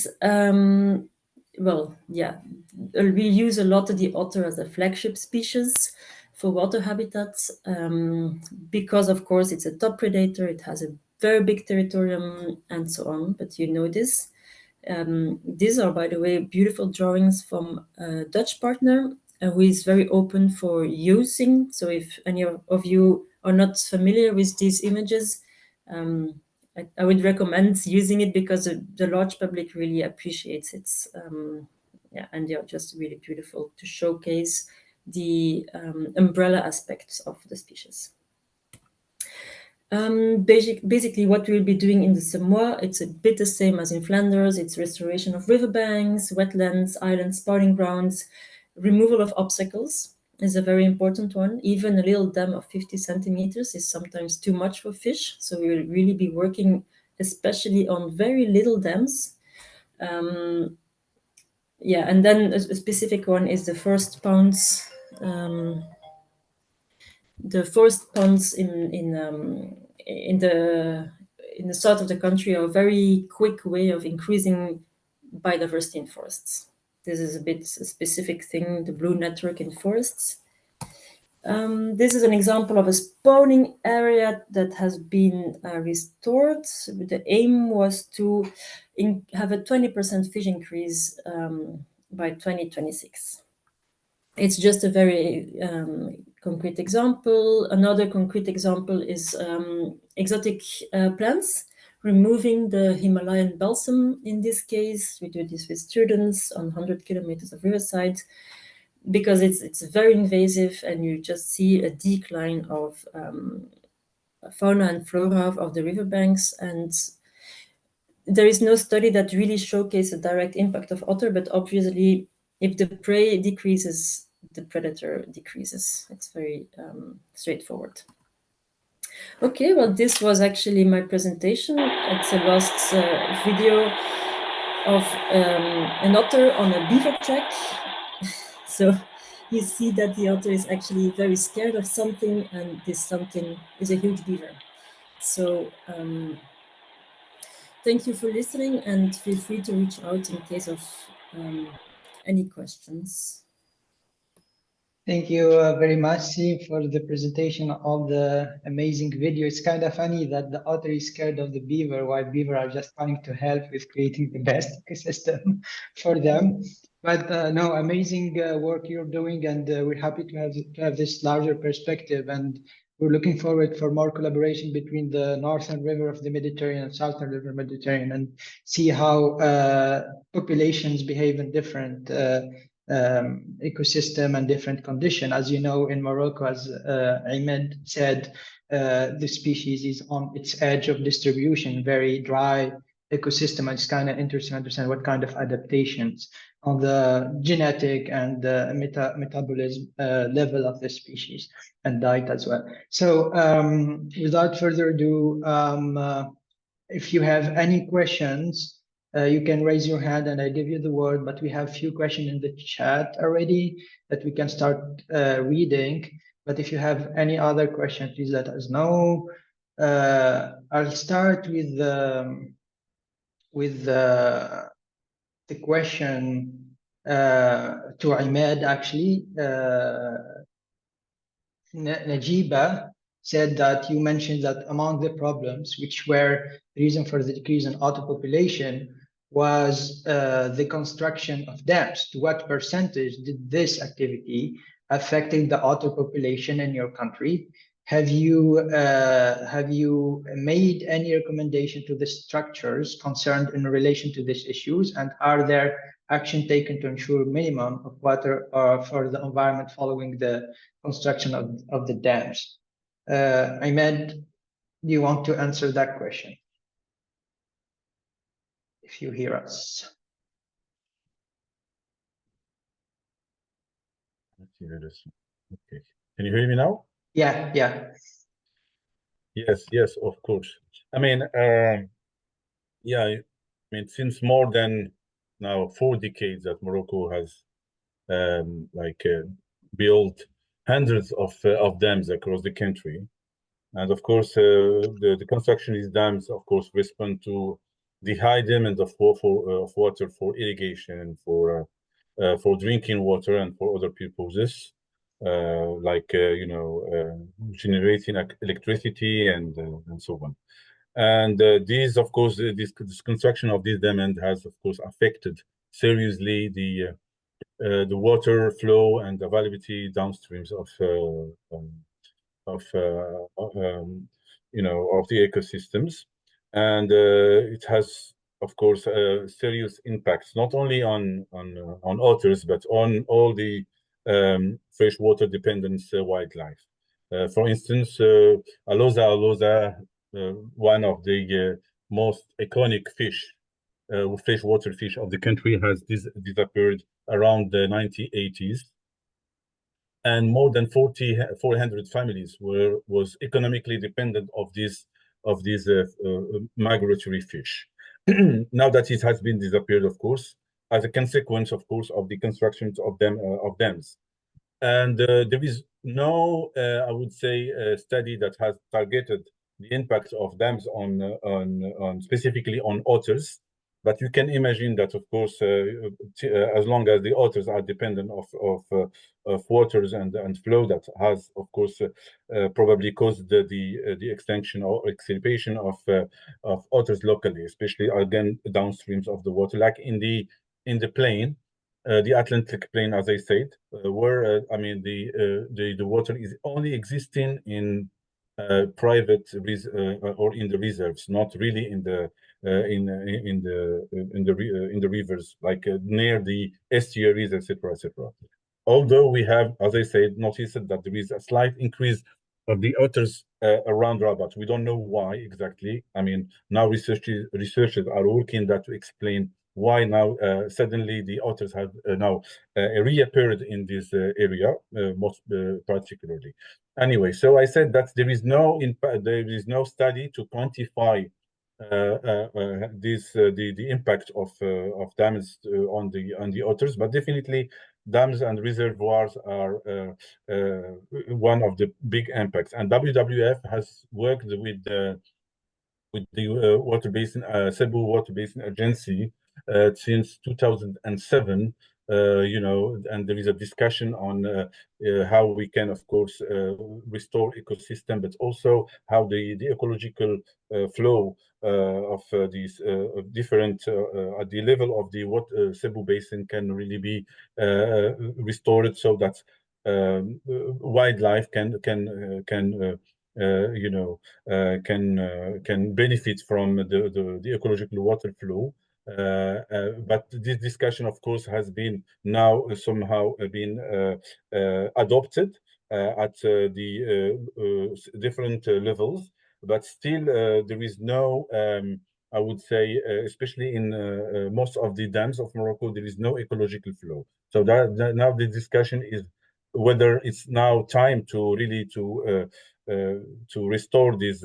well, yeah, we use a lot of the otter as a flagship species for water habitats because, of course, it's a top predator. It has a very big territorium and so on, but you know this. These are, by the way, beautiful drawings from a Dutch partner who is very open for using. So if any of you are not familiar with these images, I would recommend using it because the large public really appreciates it. Yeah, and they're just really beautiful to showcase the umbrella aspects of the species. Basically, what we'll be doing in the Semois, it's a bit the same as in Flanders. It's restoration of riverbanks, wetlands, islands, spawning grounds, removal of obstacles is a very important one. Even a little dam of 50 centimeters is sometimes too much for fish. So we will really be working especially on very little dams. Yeah, and then a specific one is the forest ponds. The forest ponds in the south of the country are a very quick way of increasing biodiversity in forests. This is a bit a specific thing, the blue network in forests. This is an example of a spawning area that has been restored. The aim was to have a 20% fish increase by 2026. It's just a very concrete example. Another concrete example is exotic plants, removing the Himalayan balsam in this case. We do this with students on 100 kilometers of riverside because it's very invasive and you just see a decline of fauna and flora of the riverbanks. And there is no study that really showcases a direct impact of otter, but obviously if the prey decreases, the predator decreases. It's very straightforward. Okay, well, this was actually my presentation. It's a last video of an otter on a beaver track. So you see that the otter is actually very scared of something, and this something is a huge beaver. So thank you for listening, and feel free to reach out in case of any questions. Thank you very much, Steve, for the presentation of the amazing video. It's kind of funny that the otter is scared of the beaver, while beaver are just trying to help with creating the best ecosystem for them. But no, amazing work you're doing, and we're happy to have this larger perspective. And we're looking forward for more collaboration between the northern river of the Mediterranean and southern river Mediterranean, and see how populations behave in different ecosystem and different condition. As you know, in Morocco, as Ahmed said, the species is on its edge of distribution, very dry ecosystem. It's kind of interesting to understand what kind of adaptations on the genetic and metabolism level of the species and diet as well. So without further ado, if you have any questions, you can raise your hand and I give you the word, but we have a few questions in the chat already that we can start reading. But if you have any other question, please let us know. I'll start with the question to Ahmed, actually. Najiba said that you mentioned that among the problems which were the reason for the decrease in otter population was the construction of dams. To what percentage did this activity affecting the otter population in your country? Have you made any recommendation to the structures concerned in relation to these issues, and are there action taken to ensure minimum of water for the environment following the construction of the dams? Ahmed, do you want to answer that question? If you hear us. Okay. Can you hear me now? Yeah, yeah. Yes, of course. I mean, yeah, I mean, since more than now 4 decades that Morocco has built hundreds of dams across the country, and of course, the construction of these dams, of course, respond to the high demand of water for irrigation, for drinking water, and for other purposes, generating electricity and so on. And these, of course, this construction of this dam has, of course, affected seriously the water flow and availability downstreams of the ecosystems, and it has, of course, serious impacts not only on otters but on all the freshwater dependent wildlife. For instance, aloza, one of the most iconic freshwater fish of the country, has disappeared around the 1980s. And more than 400 families was economically dependent of these migratory fish. Now that it has been disappeared, of course, as a consequence, of course, of the construction of dams. And there is no, I would say, study that has targeted the impact of dams on specifically on otters. But you can imagine that, of course, as long as the otters are dependent of waters and flow, that has, of course, probably caused the extinction or extirpation of otters locally, especially again downstreams of the water, like in the plain. The Atlantic plain, as I said, where I mean the water is only existing in private or in the reserves, not really in the rivers, like near the estuaries, etc., etc. Although we have, as I said, noticed that there is a slight increase of the otters around Rabat. We don't know why exactly. I mean, now researchers are working that to explain why now suddenly the otters have now reappeared in this area, most particularly. Anyway, so I said that there is no study to quantify the impact of dams on the otters, but definitely dams and reservoirs are one of the big impacts. And WWF has worked with the water basin, Cebu Water Basin Agency since 2007. And there is a discussion on how we can, of course, restore ecosystem, but also how the ecological flow of these different at the level of the Cebu Basin can really be restored, so that wildlife can benefit from the ecological water flow. But this discussion, of course, has been now somehow been adopted at the different levels, but still there is no I would say, especially in most of the dams of Morocco, there is no ecological flow. So that now the discussion is whether it's now time to really to restore this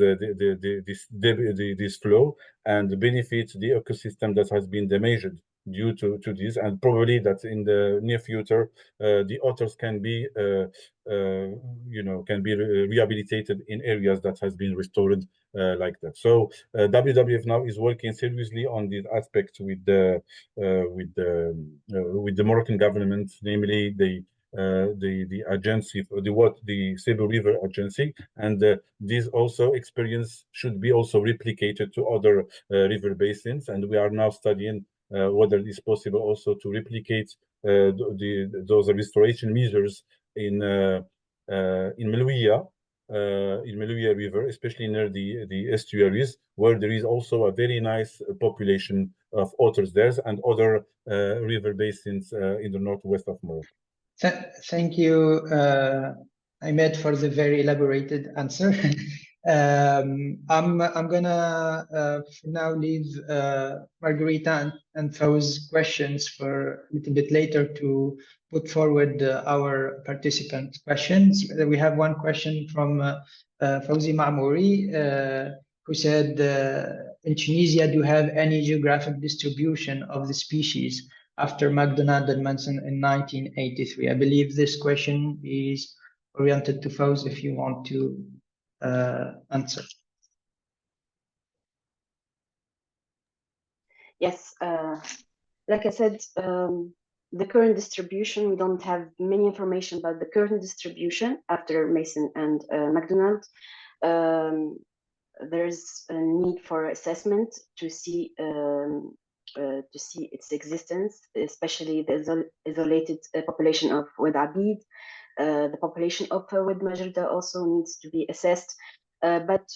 flow and benefit the ecosystem that has been damaged due to this, and probably that in the near future the otters can be rehabilitated in areas that has been restored like that. So WWF now is working seriously on this aspect with the Moroccan government, namely the agency, the Cebu River Agency, and this also experience should be also replicated to other river basins, and we are now studying whether it is possible also to replicate those restoration measures in Melouia. In Melouia River, especially near the estuaries, where there is also a very nice population of otters there and other river basins in the northwest of Morocco. Thank you, Ahmed, for the very elaborated answer. I'm gonna for now leave Margarita and Fawz's questions for a little bit later to put forward our participant questions. We have one question from Fawzi Ma'mouri, who said, in Tunisia, do you have any geographic distribution of the species after MacDonald and Manson in 1983? I believe this question is oriented to Fawz, if you want to answer. Yes, like I said, the current distribution, we don't have many information about the current distribution after Mason and MacDonald. There's a need for assessment to see its existence, especially the isolated population of Wed Abid. The population of Wed Majorda also needs to be assessed. But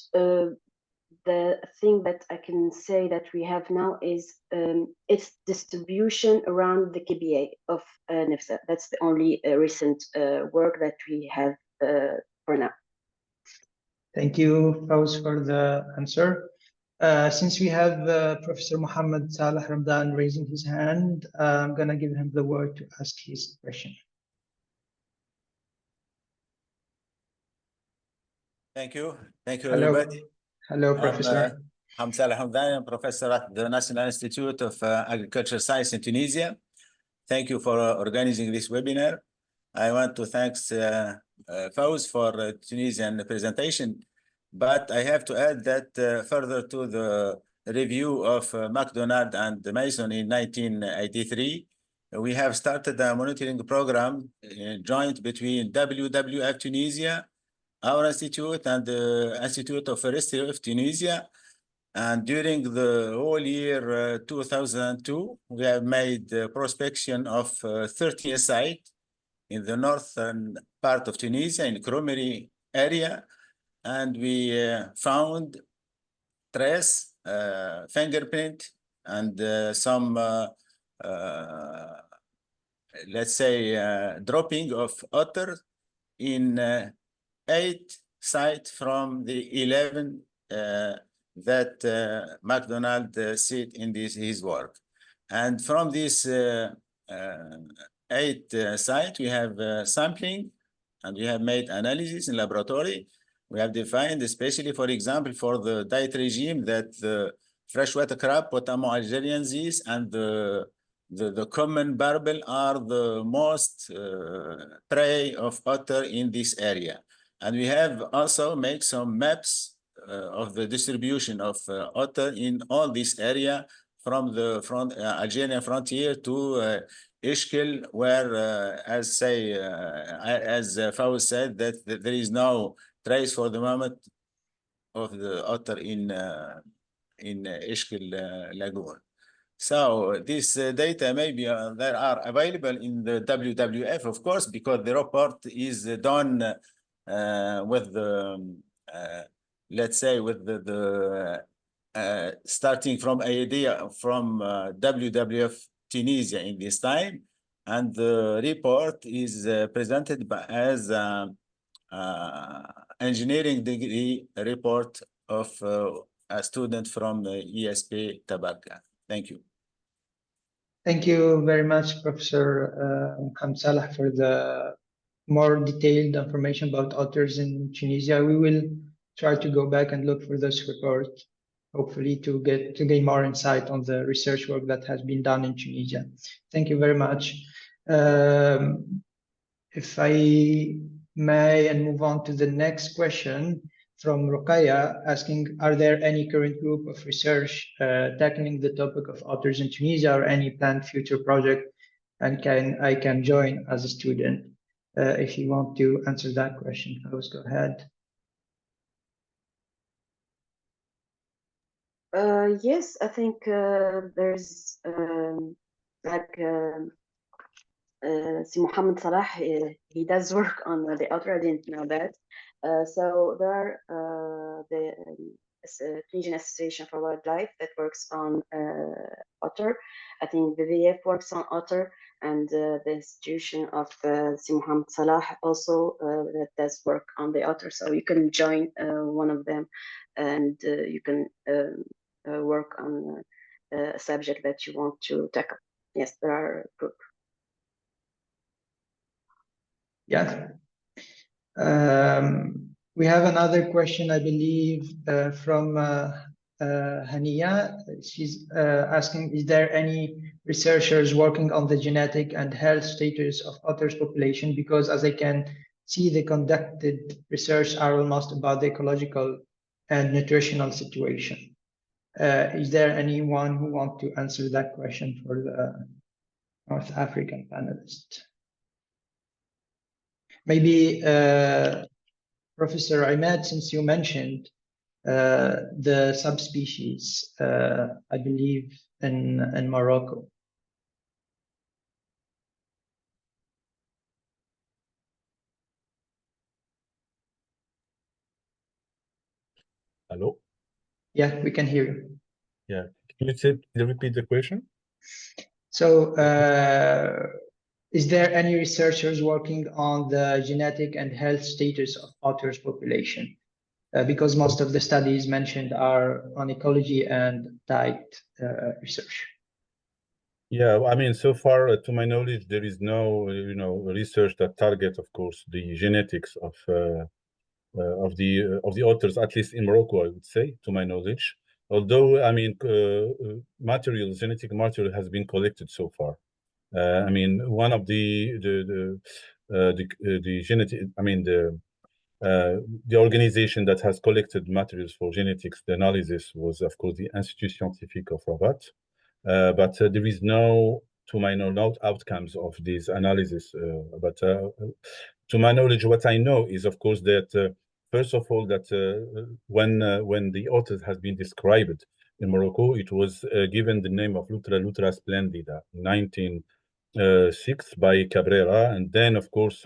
the thing that I can say that we have now is its distribution around the KBA of Nefsa. That's the only recent work that we have for now. Thank you, Fawz, for the answer. Since we have Professor Mohammed Salah Ramdan raising his hand, I'm going to give him the word to ask his question. Thank you. Thank you, Hello. everybody. Hello, Professor. I'm Salah Hamdan. I'm professor at the National Institute of Agricultural Science in Tunisia. Thank you for organizing this webinar. I want to thank Fawz for Tunisian presentation. But I have to add that further to the review of MacDonald and Mason in 1983, we have started a monitoring program joint between WWF Tunisia, our institute, and the Institute of Forestry of Tunisia. And during the whole year 2002, we have made prospection of 13 sites in the northern part of Tunisia, in Kromeri area. And we found trace, fingerprint, and some, let's say, dropping of otter in 8 sites from the 11 that MacDonald said in his work. And from this 8 sites, we have sampling, and we have made analysis in laboratory. We have defined, especially, for example, for the diet regime, that the freshwater crab, Potamo algeriensis, and the common barbel are the most prey of otter in this area. And we have also made some maps of the distribution of otter in all this area, from the Algerian frontier to Ishkel, where, as Fawz said, that there is no trace for the moment of the otter in Ishkel Lagoon. So this data maybe that are available in the WWF, of course, because the report is done with the let's say with the starting from idea from WWF Tunisia in this time, and the report is presented as engineering degree report of a student from ESP Tabarka. Thank you. Thank you very much, Professor Mohamed Salah, for the more detailed information about otters in Tunisia. We will try to go back and look for this report, hopefully to gain more insight on the research work that has been done in Tunisia. Thank you very much. If I may, and move on to the next question from Ruqayya, asking, are there any current group of research tackling the topic of otters in Tunisia, or any planned future project, and I can join as a student? If you want to answer that question, Fawaz, go ahead. Yes, I think there's Si Mohamed Salah, he does work on the otter. I didn't know that. So there are the Tunisian Association for Wildlife that works on otter. I think WWF works on otter, and the institution of Si Mohamed Salah also that does work on the otter. So you can join one of them, and you can work on a subject that you want to tackle. Yes, there are a group. Yeah. We have another question, I believe, from Hania. She's asking, is there any researchers working on the genetic and health status of otters population? Because as I can see, the conducted research are almost about the ecological and nutritional situation. Is there anyone who wants to answer that question for the North African panelist? Maybe Professor Ahmed, since you mentioned the subspecies, I believe in Morocco. Hello? Yeah, we can hear you. Yeah. Can you repeat the question? So, is there any researchers working on the genetic and health status of otters population? Because most of the studies mentioned are on ecology and diet research. Yeah, I mean, so far, to my knowledge, there is no, research that targets, of course, the genetics of the otters, at least in Morocco, I would say, to my knowledge. Although, I mean, genetic material has been collected so far. I mean, one of the genetic, I mean, the organization that has collected materials for genetics, the analysis was, of course, the Institut Scientifique of Rabat. But there is no, to my knowledge, outcomes of this analysis. But to my knowledge, what I know is, of course, that first of all, that when the otter has been described in Morocco, it was given the name of Loutre splendida in 1906 by Cabrera, and then, of course,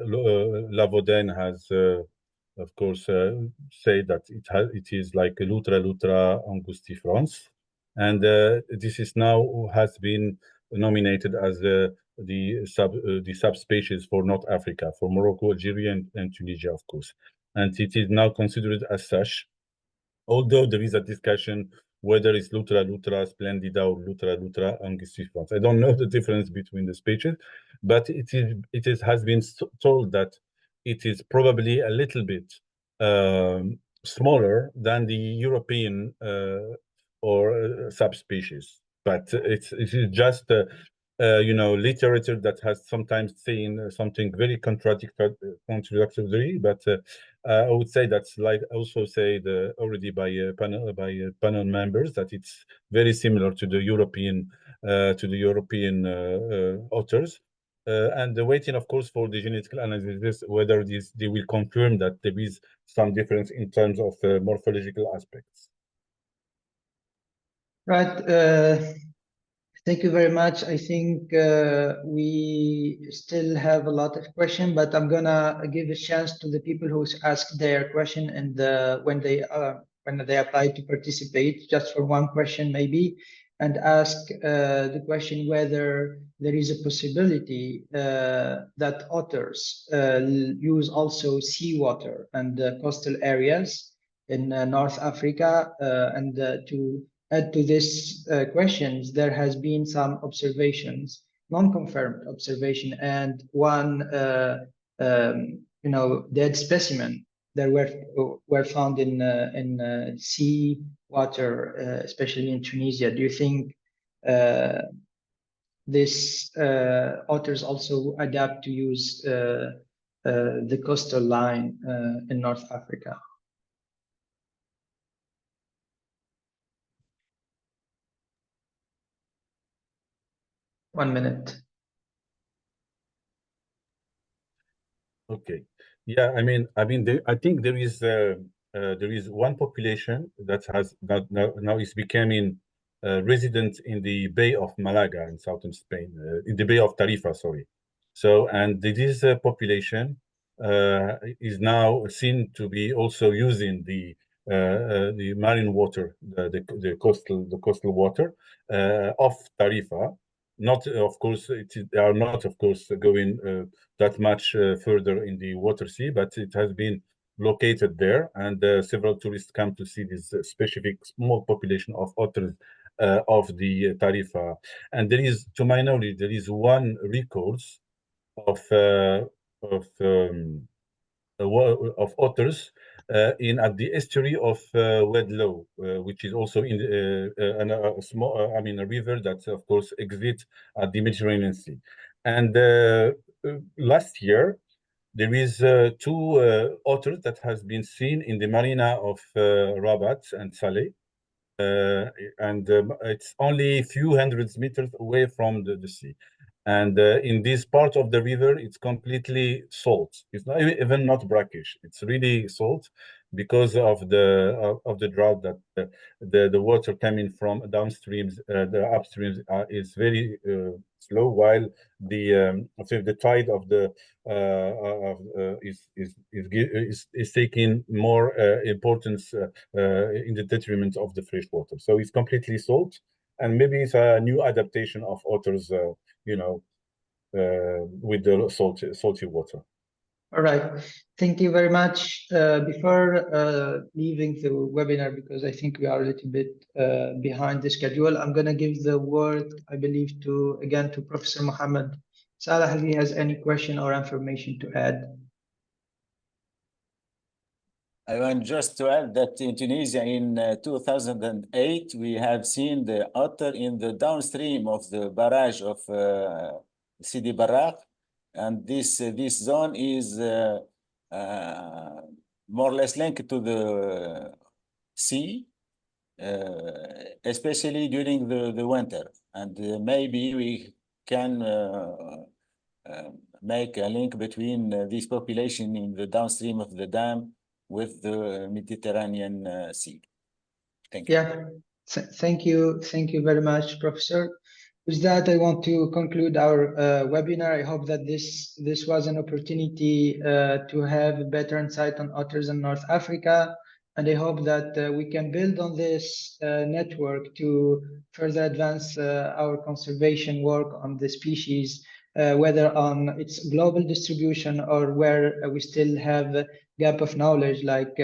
Lavoden has, of course, said that it is like Loutre angustifrons, and this is now has been nominated as the subspecies for North Africa, for Morocco, Algeria, and Tunisia, of course, and it is now considered as such. Although there is a discussion whether it's Loutre splendida or Loutre angustifrons. I don't know the difference between the species, but it has been told that it is probably a little bit smaller than the European or subspecies. But it is just literature that has sometimes seen something very contradictory, but I would say that's like also said already by panel members that it's very similar to the European otters. And waiting, of course, for the genetic analysis, whether they will confirm that there is some difference in terms of morphological aspects. Right. Thank you very much. I think we still have a lot of questions, but I'm gonna give a chance to the people who asked their question and when they apply to participate, just for one question maybe, and ask the question whether there is a possibility that otters use also seawater and coastal areas in North Africa. And to add to this questions, there has been some observations, non-confirmed observation, and one dead specimen that were found in sea water, especially in Tunisia. Do you think this otters also adapt to use the coastal line in North Africa? One minute. Okay. Yeah, I mean, I think there is one population that has now is becoming resident in the Bay of Malaga in southern Spain, in the Bay of Tarifa, sorry. So, and this population is now seen to be also using the marine water, the coastal water of Tarifa. Not, of course, they are not, of course, going that much further in the water sea, but it has been located there, and several tourists come to see this specific small population of otters of the Tarifa. And there is, to my knowledge, there is one record of otters at the estuary of Wedlow, which is also in a small, a river that, of course, exits at the Mediterranean Sea. And last year, there is two otters that has been seen in the marina of Rabat and Saleh. And it's only a few hundreds meters away from the sea. And in this part of the river, it's completely salt. It's not even not brackish. It's really salt because of the drought that the water coming from downstreams, the upstreams is very slow, while the tide of the is taking more importance in the detriment of the fresh water. So it's completely salt, and maybe it's a new adaptation of otters. With the salty water. All right, thank you very much. Before leaving the webinar, because I think we are a little bit behind the schedule, I'm going to give the word, I believe, to Professor Mohammed Salah, if he has any question or information to add. I want just to add that in Tunisia in 2008, we have seen the otter in the downstream of the barrage of Sidi Barraq, and this zone is more or less linked to the sea, especially during the winter. And maybe we can make a link between this population in the downstream of the dam with the Mediterranean Sea. Thank you. Yeah, thank you very much, Professor. With that, I want to conclude our webinar. I hope that this was an opportunity to have a better insight on otters in North Africa, and I hope that we can build on this network to further advance our conservation work on the species, whether on its global distribution or where we still have a gap of knowledge like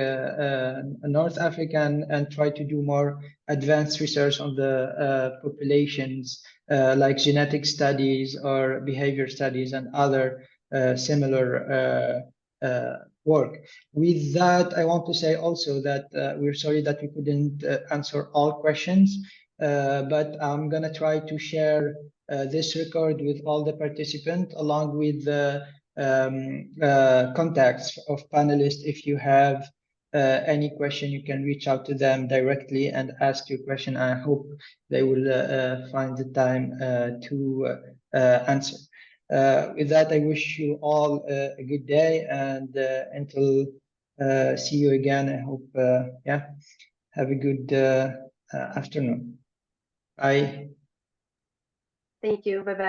North Africa, and try to do more advanced research on the populations like genetic studies or behavior studies and other similar work. With that, I want to say also that we're sorry that we couldn't answer all questions, but I'm going to try to share this record with all the participants, along with the contacts of panelists. If you have any question, you can reach out to them directly and ask your question. I hope they will find the time to answer. With that, I wish you all a good day, and until see you again, I hope have a good afternoon. Bye. Thank you. Bye-bye.